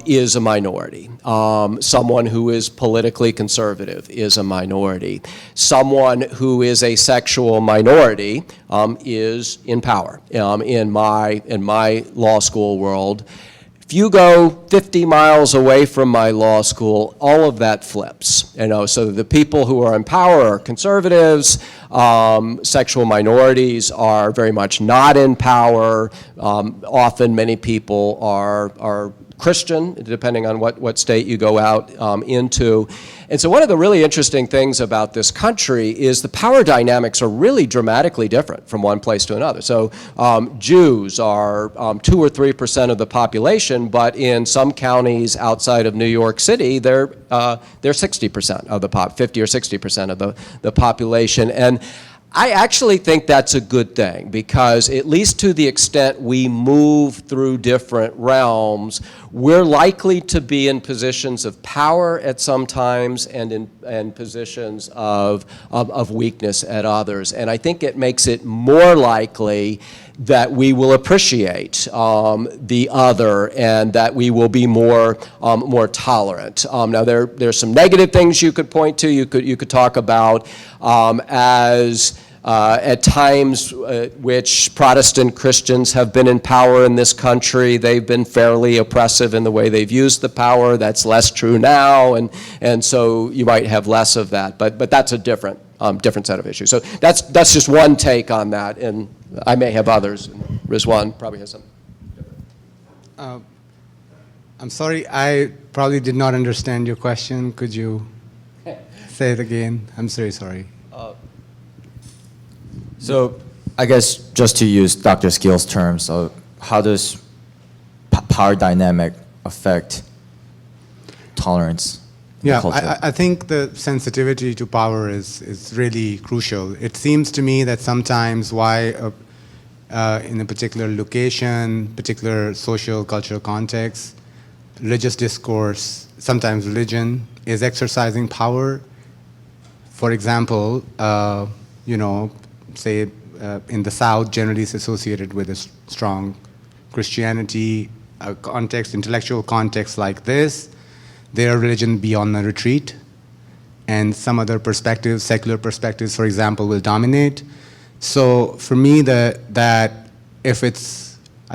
is a minority. Someone who is politically conservative is a minority. Someone who is a sexual minority is in power. In my law school world, if you go 50 miles away from my law school, all of that flips. So the people who are in power are conservatives, sexual minorities are very much not in power. Often many people are Christian, depending on what state you go out into. And so one of the really interesting things about this country is the power dynamics are really dramatically different from one place to another. So Jews are 2 or 3% of the population, but in some counties outside of New York City, they're 60% of the 50 or 60% of the population. And I actually think that's a good thing, because at least to the extent we move through different realms, we're likely to be in positions of power at some times and in positions of weakness at others. And I think it makes it more likely that we will appreciate the other and that we will be more tolerant. Now there's some negative things you could point to. You could talk about as at times which Protestant Christians have been in power in this country, they've been fairly oppressive in the way they've used the power. That's less true now, and so you might have less of that. But that's a different set of issues. So that's just one take on that, and I may have others. Rizwan probably has some. I'm sorry, I probably did not understand your question. Could you say it again? I'm very sorry. So I guess just to use Dr. Skeel's terms, how does power dynamic affect tolerance? Yeah, Culture? I think the sensitivity to power is really crucial. It seems to me that sometimes why in a particular location, particular social, cultural context, religious discourse, sometimes religion, is exercising power. For example, say in the South, generally is associated with a strong Christianity, a context, intellectual context like this. Their religion be on the retreat, and some other perspectives, secular perspectives, for example, will dominate. So for me, I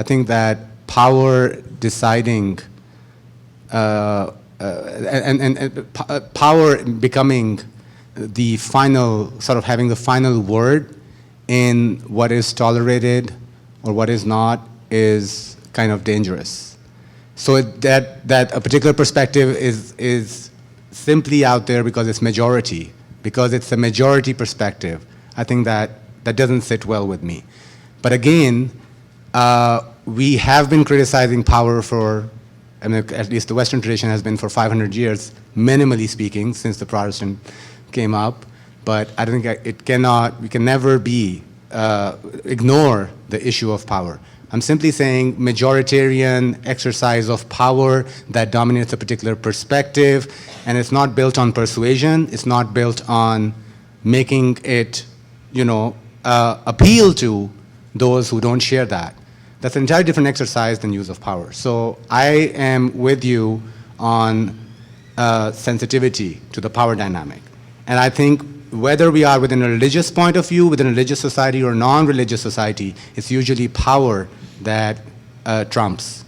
think that power deciding power becoming the final, sort of having the final word in what is tolerated or what is not, is kind of dangerous. So that a particular perspective is simply out there because it's majority, because it's a majority perspective. I think that doesn't sit well with me. But again, we have been criticizing power for, I mean, at least the Western tradition has been for 500 years, minimally speaking, since the Protestant came up. But I don't think we can never ignore the issue of power. I'm simply saying majoritarian exercise of power that dominates a particular perspective, and it's not built on persuasion, it's not built on making it, appeal to those who don't share that. That's an entirely different exercise than use of power. So I am with you on sensitivity to the power dynamic. And I think whether we are within a religious point of view, within a religious society or non-religious society, it's usually power that trumps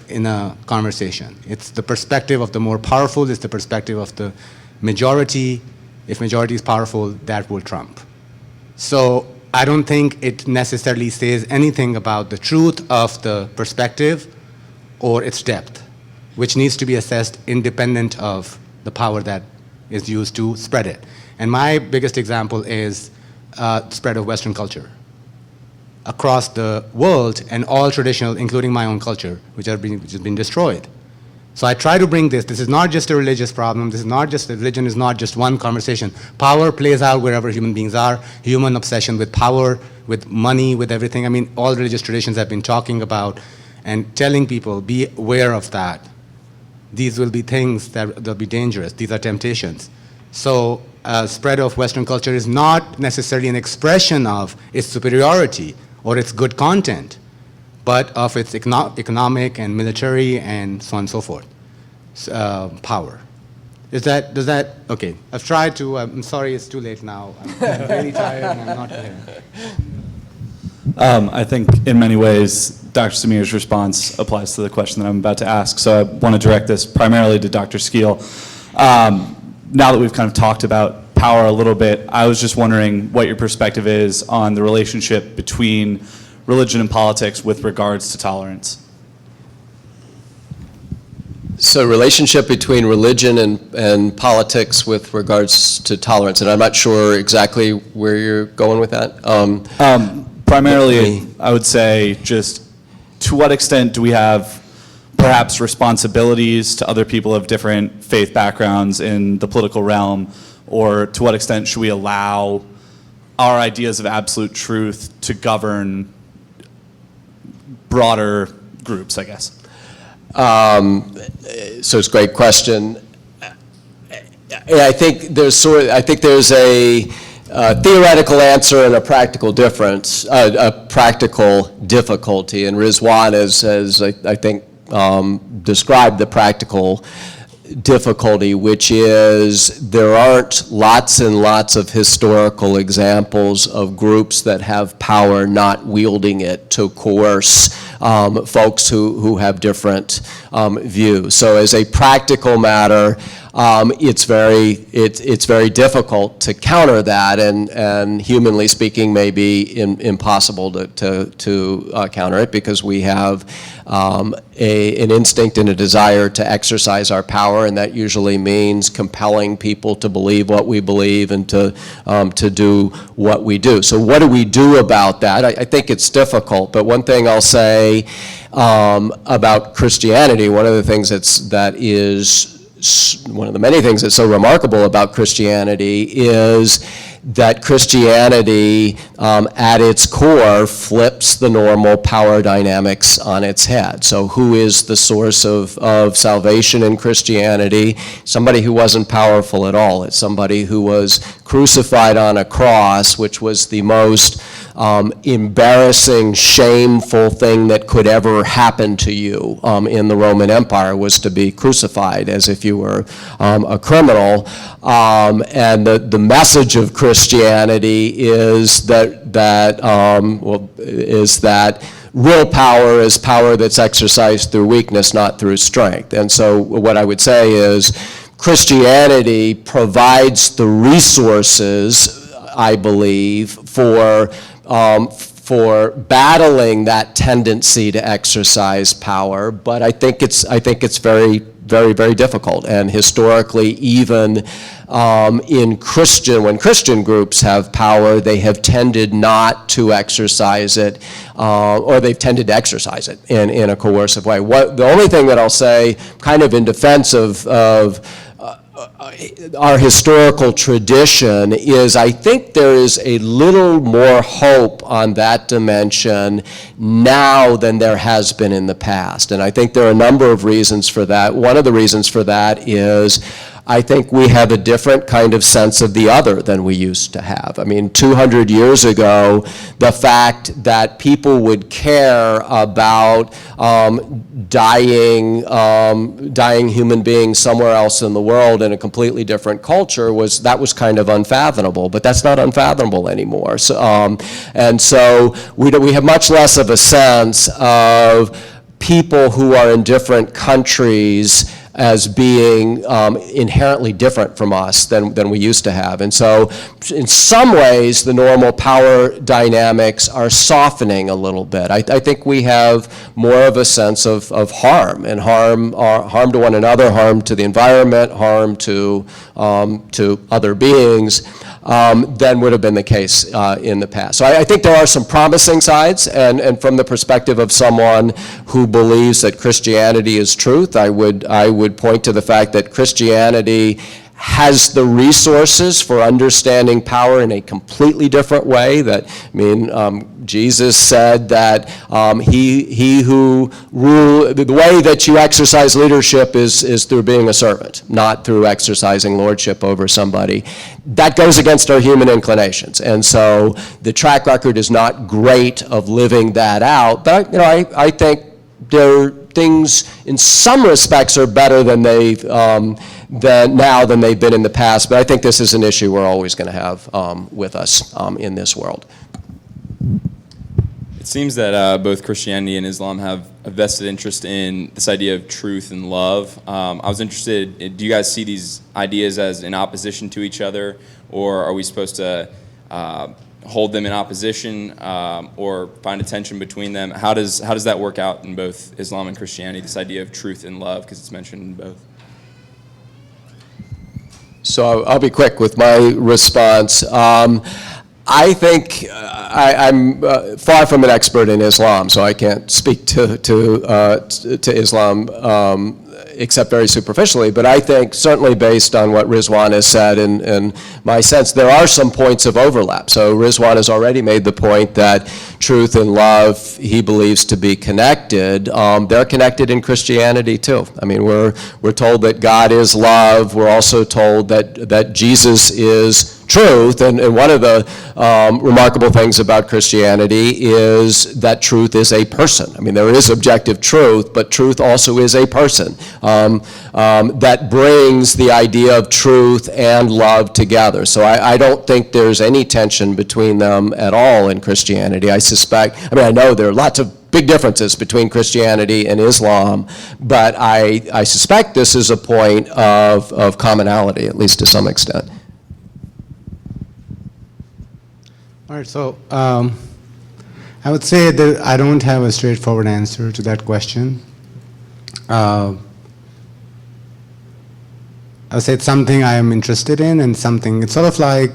in a conversation. It's the perspective of the more powerful, it's the perspective of the majority. If majority is powerful, that will trump. So I don't think it necessarily says anything about the truth of the perspective or its depth, which needs to be assessed independent of the power that is used to spread it. And my biggest example is spread of Western culture across the world, and all traditional, including my own culture, which has been destroyed. So I try to bring this. This is not just a religious problem. This is not just, religion is not just one conversation. Power plays out wherever human beings are. Human obsession with power, with money, with everything. I mean, all religious traditions have been talking about and telling people, be aware of that. These will be things that will be dangerous. These are temptations. So spread of Western culture is not necessarily an expression of its superiority or its good content, but of its economic and military and so on and so forth, power. Does that, okay. I've tried to, I'm sorry it's too late now. I'm really tired and I'm not here. I think in many ways, Dr. Zamir's response applies to the question that I'm about to ask. So I want to direct this primarily to Dr. Skeel. Now that we've kind of talked about power a little bit, I was just wondering what your perspective is on the relationship between religion and politics with regards to tolerance. So relationship between religion and politics with regards to tolerance, and I'm not sure exactly where you're going with that. Primarily, I would say just to what extent do we have perhaps responsibilities to other people of different faith backgrounds in the political realm, or to what extent should we allow our ideas of absolute truth to govern broader groups, I guess? So it's a great question. I think there's a theoretical answer and a practical difference, a practical difficulty, and Rizwan has I think described the practical difficulty, which is there aren't lots and lots of historical examples of groups that have power not wielding it to coerce folks who have different views. So as a practical matter, it's very difficult to counter that, and humanly speaking, maybe impossible to counter it, because we have an instinct and a desire to exercise our power, and that usually means compelling people to believe what we believe and to do what we do. So what do we do about that? I think it's difficult, but one thing I'll say about Christianity, one of the things one of the many things that's so remarkable about Christianity is that Christianity, at its core, flips the normal power dynamics on its head. So who is the source of salvation in Christianity? Somebody who wasn't powerful at all. It's somebody who was crucified on a cross, which was the most embarrassing, shameful thing that could ever happen to you in the Roman Empire, was to be crucified as if you were a criminal. And the message of Christianity is that real power is power that's exercised through weakness, not through strength. And so what I would say is Christianity provides the resources, I believe, for battling that tendency to exercise power, but I think it's very, very, very difficult. And historically, even when Christian groups have power, they have tended not to exercise it, or they've tended to exercise it in a coercive way. The only thing that I'll say, kind of in defense of our historical tradition, is I think there is a little more hope on that dimension now than there has been in the past. And I think there are a number of reasons for that. One of the reasons for that is I think we have a different kind of sense of the other than we used to have. I mean, 200 years ago, the fact that people would care about dying human beings somewhere else in the world in a completely different culture was kind of unfathomable. But that's not unfathomable anymore. So, and so we have much less of a sense of people who are in different countries as being inherently different from us than we used to have. And so in some ways, the normal power dynamics are softening a little bit. I think we have more of a sense of harm, and harm to one another, harm to the environment, harm to other beings, than would have been the case in the past. So I think there are some promising sides, and from the perspective of someone who believes that Christianity is truth, I would point to the fact that Christianity has the resources for understanding power in a completely different way. Jesus said that he who the way that you exercise leadership is through being a servant, not through exercising lordship over somebody. That goes against our human inclinations, and so the track record is not great of living that out. But I think things in some respects are better than they've than they've been in the past. But I think this is an issue we're always going to have with us in this world. It seems that both Christianity and Islam have a vested interest in this idea of truth and love. I was interested, do you guys see these ideas as in opposition to each other, or are we supposed to hold them in opposition, or find a tension between them? How does that work out in both Islam and Christianity, this idea of truth and love, because it's mentioned in both? So I'll be quick with my response. I think I'm far from an expert in Islam, so I can't speak to Islam except very superficially. But I think, certainly based on what Rizwan has said, and my sense, there are some points of overlap. So Rizwan has already made the point that truth and love he believes to be connected. They're connected in Christianity too. I mean, we're told that God is love. We're also told that Jesus is truth, and one of the remarkable things about Christianity is that truth is a person. I mean, there is objective truth, but truth also is a person that brings the idea of truth and love together. So I don't think there's any tension between them at all in Christianity. I know there are lots of big differences between Christianity and Islam, but I suspect this is a point of commonality, at least to some extent. All right, so I would say that I don't have a straightforward answer to that question. I would say it's something I am interested in, and something, it's sort of like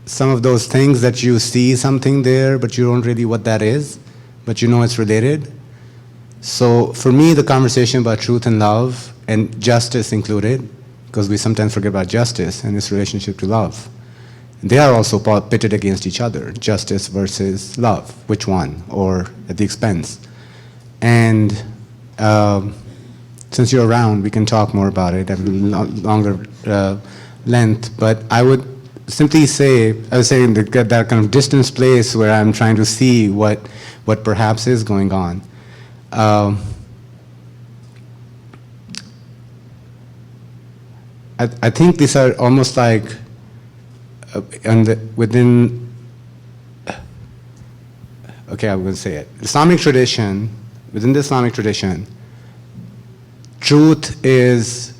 some of those things that you see something there, but you don't really what that is, but you know it's related. So for me, the conversation about truth and love, and justice included, because we sometimes forget about justice and its relationship to love. They are also pitted against each other, justice versus love, which one, or at the expense. And since you're around, we can talk more about it at a longer length, but I would simply say, I was saying that kind of distance place where I'm trying to see what perhaps is going on. I think these are almost like within, okay, I'm going to say it. Islamic tradition, within the Islamic tradition, truth is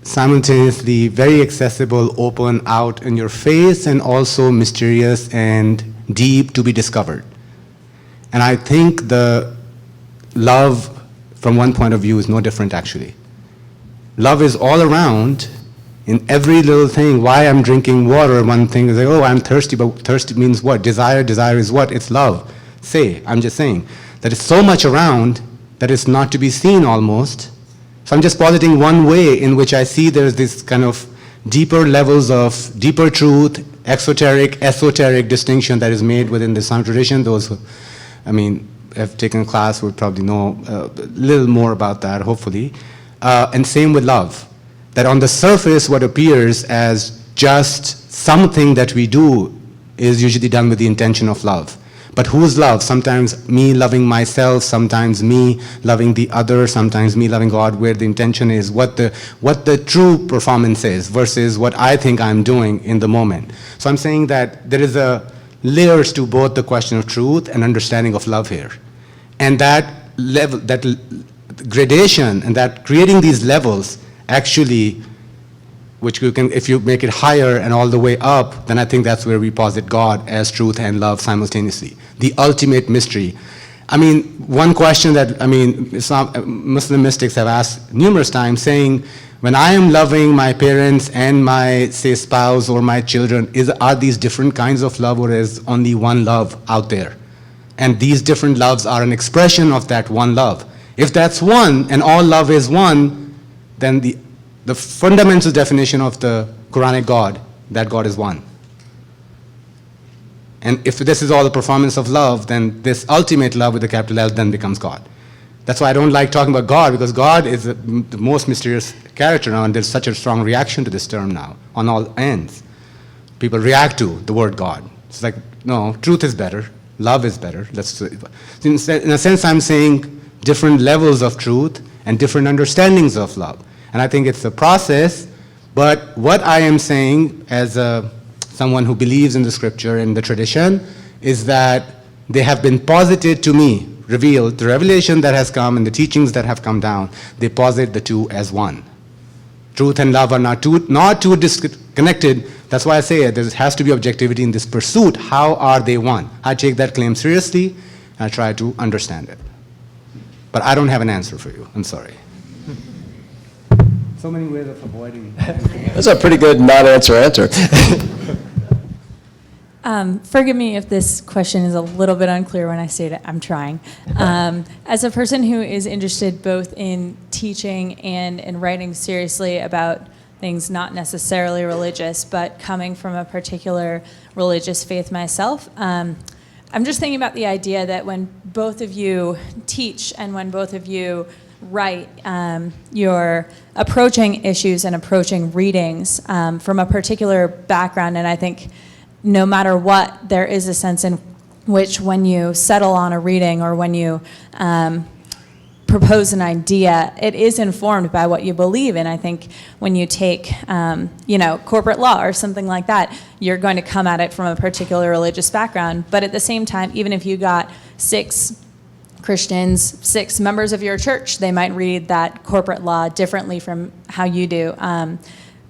simultaneously very accessible, open, out in your face, and also mysterious and deep to be discovered. And I think the love, from one point of view, is no different actually. Love is all around in every little thing. Why I'm drinking water, one thing is like, oh, I'm thirsty, but thirsty means what? Desire is what? It's love. I'm just saying that it's so much around that it's not to be seen almost. So I'm just positing one way in which I see there's this kind of deeper levels of deeper truth, exoteric, esoteric distinction that is made within the Islamic tradition. Those who, have taken a class would probably know a little more about that, hopefully. And same with love. That on the surface, what appears as just something that we do is usually done with the intention of love. But whose love? Sometimes me loving myself, sometimes me loving the other, sometimes me loving God, where the intention is what the true performance is versus what I think I'm doing in the moment. So I'm saying that there is a layers to both the question of truth and understanding of love here. And that level, that gradation, and that creating these levels actually, which you can, if you make it higher and all the way up, then I think that's where we posit God as truth and love simultaneously. The ultimate mystery. One question that, Muslim mystics have asked numerous times, saying, when I am loving my parents and my, say, spouse or my children, are these different kinds of love, or is only one love out there? And these different loves are an expression of that one love. If that's one, and all love is one, then the fundamental definition of the Quranic God, that God is one. And if this is all the performance of love, then this ultimate love with a capital L then becomes God. That's why I don't like talking about God, because God is the most mysterious character now, and there's such a strong reaction to this term now, on all ends. People react to the word God. It's like, no, truth is better, love is better. In a sense, I'm saying different levels of truth and different understandings of love. And I think it's a process, but what I am saying as someone who believes in the scripture and the tradition is that they have been posited to me, revealed, the revelation that has come and the teachings that have come down, they posit the two as one. Truth and love are not too disconnected. That's why I say there has to be objectivity in this pursuit. How are they one? I take that claim seriously, and I try to understand it. But I don't have an answer for you. I'm sorry. So many ways of avoiding. That's a pretty good non-answer answer. Forgive me if this question is a little bit unclear when I say it. I'm trying. As a person who is interested both in teaching and in writing seriously about things not necessarily religious, but coming from a particular religious faith myself, I'm just thinking about the idea that when both of you teach and when both of you write, you're approaching issues and approaching readings from a particular background, and I think no matter what, there is a sense in which when you settle on a reading or when you propose an idea, it is informed by what you believe in. I think when you take, corporate law or something like that, you're going to come at it from a particular religious background. But at the same time, even if you got 6 Christians, 6 members of your church, they might read that corporate law differently from how you do.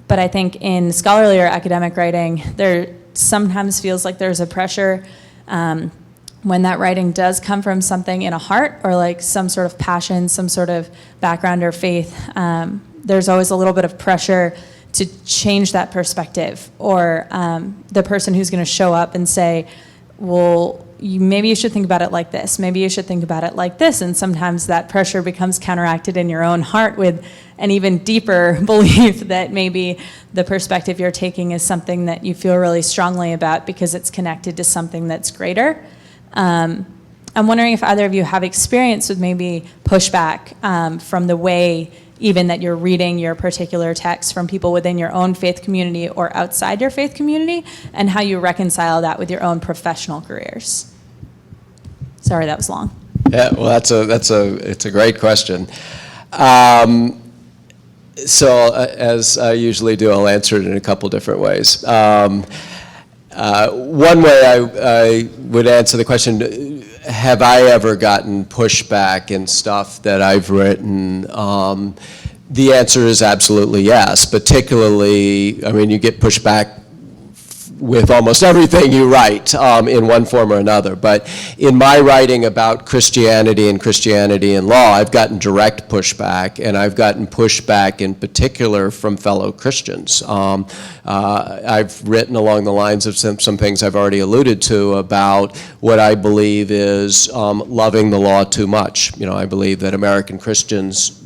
But I think in scholarly or academic writing, there sometimes feels like there's a pressure when that writing does come from something in a heart or like some sort of passion, some sort of background or faith. There's always a little bit of pressure to change that perspective, or the person who's going to show up and say, well, maybe you should think about it like this, maybe you should think about it like this, and sometimes that pressure becomes counteracted in your own heart with an even deeper belief that maybe the perspective you're taking is something that you feel really strongly about because it's connected to something that's greater. I'm wondering if either of you have experience with maybe pushback from the way even that you're reading your particular text from people within your own faith community or outside your faith community, and how you reconcile that with your own professional careers. Sorry, that was long. Yeah, well, it's a great question. So as I usually do, I'll answer it in a couple different ways. One way I would answer the question, have I ever gotten pushback in stuff that I've written? The answer is absolutely yes. Particularly, I mean, you get pushback with almost everything you write in one form or another. But in my writing about Christianity and law, I've gotten direct pushback, and I've gotten pushback in particular from fellow Christians. I've written along the lines of some things I've already alluded to about what I believe is loving the law too much. You know, I believe that American Christians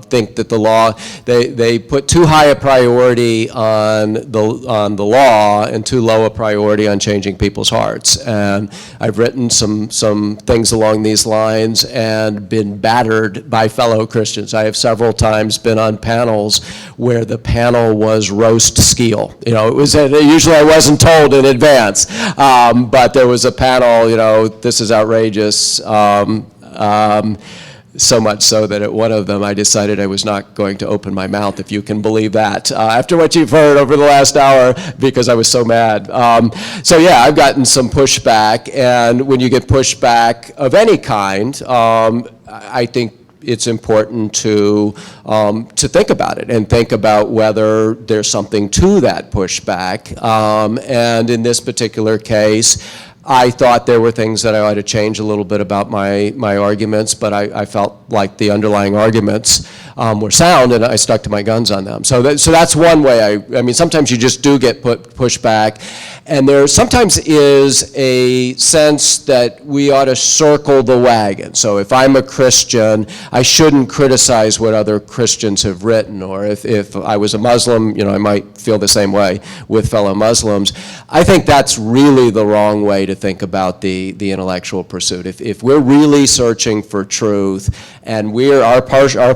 think that the law, they put too high a priority on the law and too low a priority on changing people's hearts. And I've written some things along these lines and been battered by fellow Christians. I have several times been on panels where the panel was roast Skeel. You know, it was usually I wasn't told in advance, but there was a panel. You know, this is outrageous. So much so that at one of them I decided I was not going to open my mouth, if you can believe that, after what you've heard over the last hour, because I was so mad. So yeah, I've gotten some pushback, and when you get pushback of any kind, I think it's important to think about it and think about whether there's something to that pushback. And in this particular case, I thought there were things that I ought to change a little bit about my arguments, but I felt like the underlying arguments were sound, and I stuck to my guns on them. So that's one way. I mean, sometimes you just do get pushback, and there sometimes is a sense that we ought to circle the wagon. So if I'm a Christian, I shouldn't criticize what other Christians have written, or if I was a Muslim, you know, I might feel the same way with fellow Muslims. I think that's really the wrong way to think about the intellectual pursuit. If we're really searching for truth and our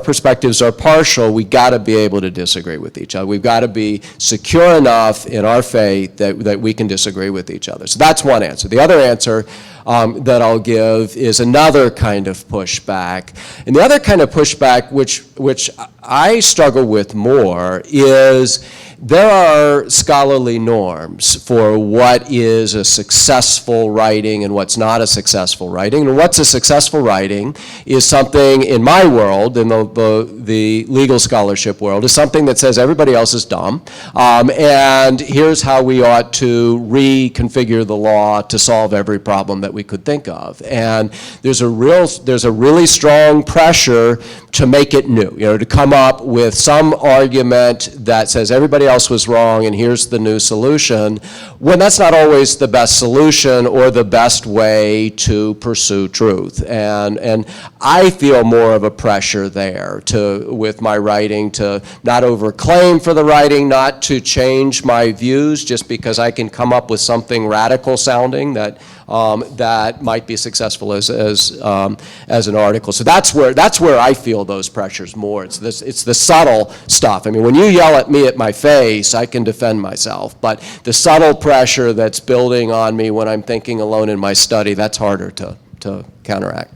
perspectives are partial, we got to be able to disagree with each other. We've got to be secure enough in our faith that we can disagree with each other. So that's one answer. The other answer that I'll give is another kind of pushback. And the other kind of pushback, which I struggle with more, is there are scholarly norms for what is a successful writing and what's not a successful writing. And what's a successful writing is something, in my world, in the legal scholarship world, is something that says everybody else is dumb, and here's how we ought to reconfigure the law to solve every problem that we could think of. And there's a really strong pressure to make it new, you know, to come up with some argument that says everybody else was wrong and here's the new solution, when that's not always the best solution or the best way to pursue truth. And I feel more of a pressure there with my writing to not overclaim for the writing, not to change my views just because I can come up with something radical sounding that might be successful as an article. So that's where I feel those pressures more. It's the subtle stuff. I mean, when you yell at me at my face, I can defend myself. But the subtle pressure that's building on me when I'm thinking alone in my study, that's harder to counteract.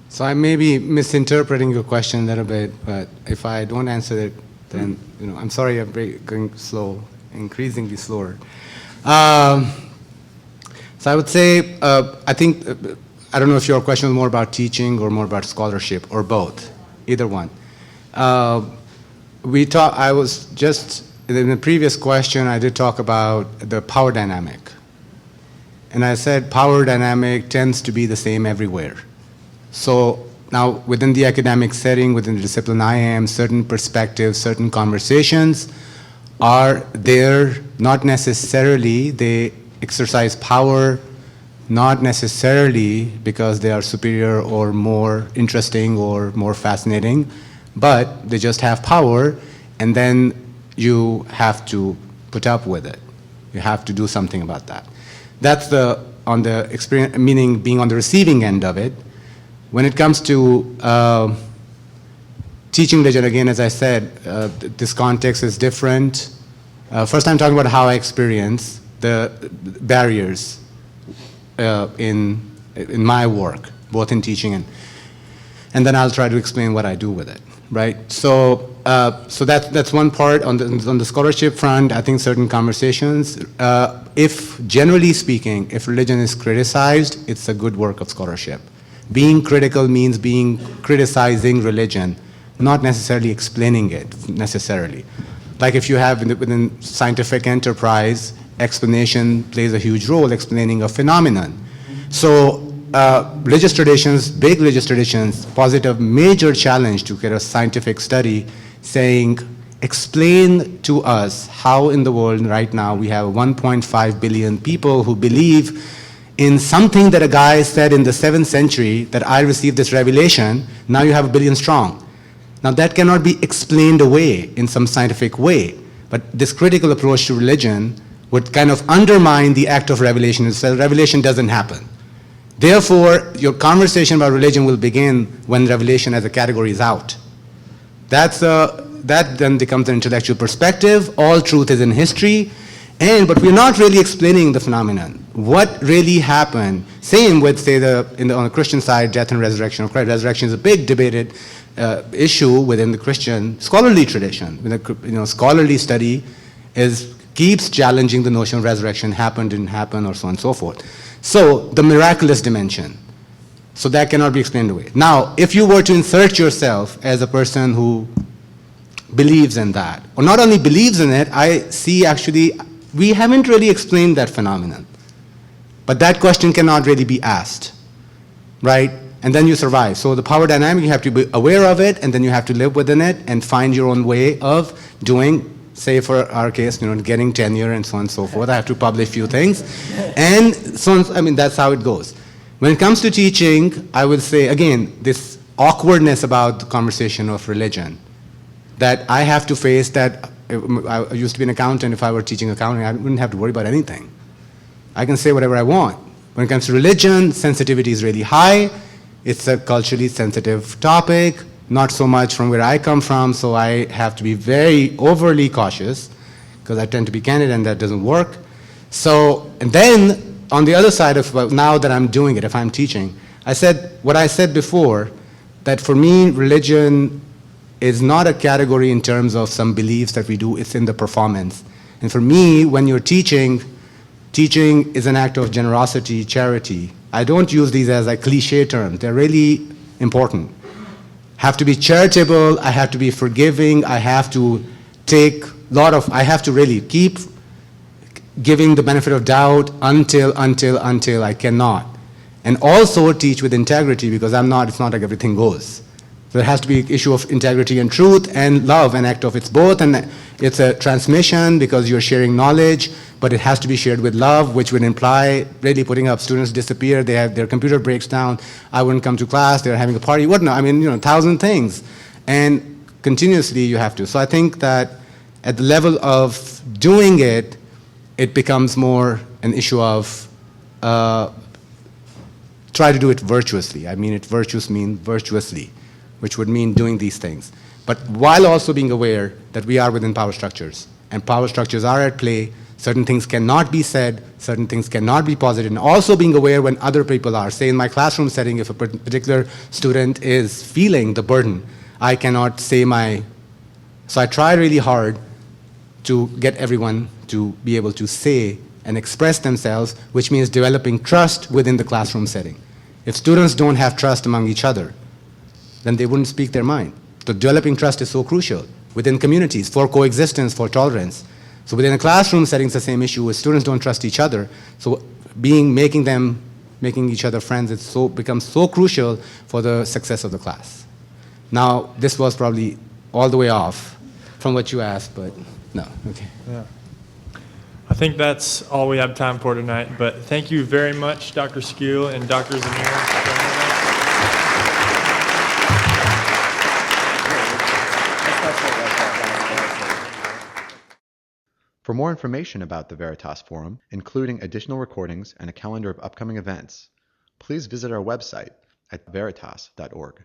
So I may be misinterpreting your question a little bit, but if I don't answer it, then I'm sorry, I'm going slow, increasingly slower. So I would say, I think, I don't know if your question was more about teaching or more about scholarship, or both, either one. I was just, in the previous question, I did talk about the power dynamic. And I said power dynamic tends to be the same everywhere. So now, within the academic setting, within the discipline I am, certain perspectives, certain conversations are there, not necessarily they exercise power, not necessarily because they are superior or more interesting or more fascinating, but they just have power, and then you have to put up with it. You have to do something about that. That's on the experience, meaning being on the receiving end of it. When it comes to teaching religion, again, as I said, this context is different. First, I'm talking about how I experience the barriers in my work, both in teaching and then I'll try to explain what I do with it, right? So that's one part. On the scholarship front, I think certain conversations, if generally speaking, if religion is criticized, it's a good work of scholarship. Being critical means criticizing religion, not necessarily explaining it necessarily. Like if you have within scientific enterprise, explanation plays a huge role explaining a phenomenon. So religious traditions, big religious traditions, posit a major challenge to get a scientific study saying, explain to us how in the world right now we have 1.5 billion people who believe in something that a guy said in the 7th century that I received this revelation, now you have 1 billion strong. Now that cannot be explained away in some scientific way, but this critical approach to religion would kind of undermine the act of revelation itself. Revelation doesn't happen. Therefore, your conversation about religion will begin when revelation as a category is out. That then becomes an intellectual perspective. All truth is in history, but we're not really explaining the phenomenon. What really happened? Same with, say, on the Christian side, death and resurrection of Christ. Resurrection is a big debated issue within the Christian scholarly tradition. Scholarly study keeps challenging the notion of resurrection, happened, didn't happen, or so on and so forth. So the miraculous dimension. So that cannot be explained away. Now, if you were to insert yourself as a person who believes in that, or not only believes in it, I see actually we haven't really explained that phenomenon. But that question cannot really be asked, right? And then you survive. So the power dynamic, you have to be aware of it, and then you have to live within it and find your own way of doing, say for our case, getting tenure and so on and so forth. I have to publish a few things. And so on, that's how it goes. When it comes to teaching, I would say, again, this awkwardness about the conversation of religion, that I have to face that. I used to be an accountant. If I were teaching accounting, I wouldn't have to worry about anything. I can say whatever I want. When it comes to religion, sensitivity is really high. It's a culturally sensitive topic, not so much from where I come from, so I have to be very overly cautious because I tend to be candid and that doesn't work. So, and then on the other side of, now that I'm doing it, if I'm teaching, I said what I said before, that for me, religion is not a category in terms of some beliefs that we do, it's in the performance. And for me, when you're teaching is an act of generosity, charity. I don't use these as like cliche terms. They're really important. Have to be charitable, I have to be forgiving, I have to I have to really keep giving the benefit of doubt until I cannot. And also teach with integrity, because it's not like everything goes. There has to be an issue of integrity and truth and love, an act of it's both, and it's a transmission because you're sharing knowledge, but it has to be shared with love, which would imply really putting up students disappear, their computer breaks down, I wouldn't come to class, they're having a party, whatnot, 1,000 things. And continuously you have to. So I think that at the level of doing it, it becomes more an issue of try to do it virtuously. Virtuous means virtuously, which would mean doing these things. But while also being aware that we are within power structures, and power structures are at play, certain things cannot be said, certain things cannot be posited, and also being aware when other people are. Say in my classroom setting, if a particular student is feeling the burden, I cannot say so I try really hard to get everyone to be able to say and express themselves, which means developing trust within the classroom setting. If students don't have trust among each other, then they wouldn't speak their mind. So developing trust is so crucial within communities for coexistence, for tolerance. So within a classroom setting, it's the same issue where students don't trust each other. So making each other friends, becomes so crucial for the success of the class. Now, this was probably all the way off from what you asked, but no, okay. Yeah. I think that's all we have time for tonight, but thank you very much, Dr. Skeel and Dr. Zamir, for joining us. For more information about the Veritas Forum, including additional recordings and a calendar of upcoming events, please visit our website at veritas.org.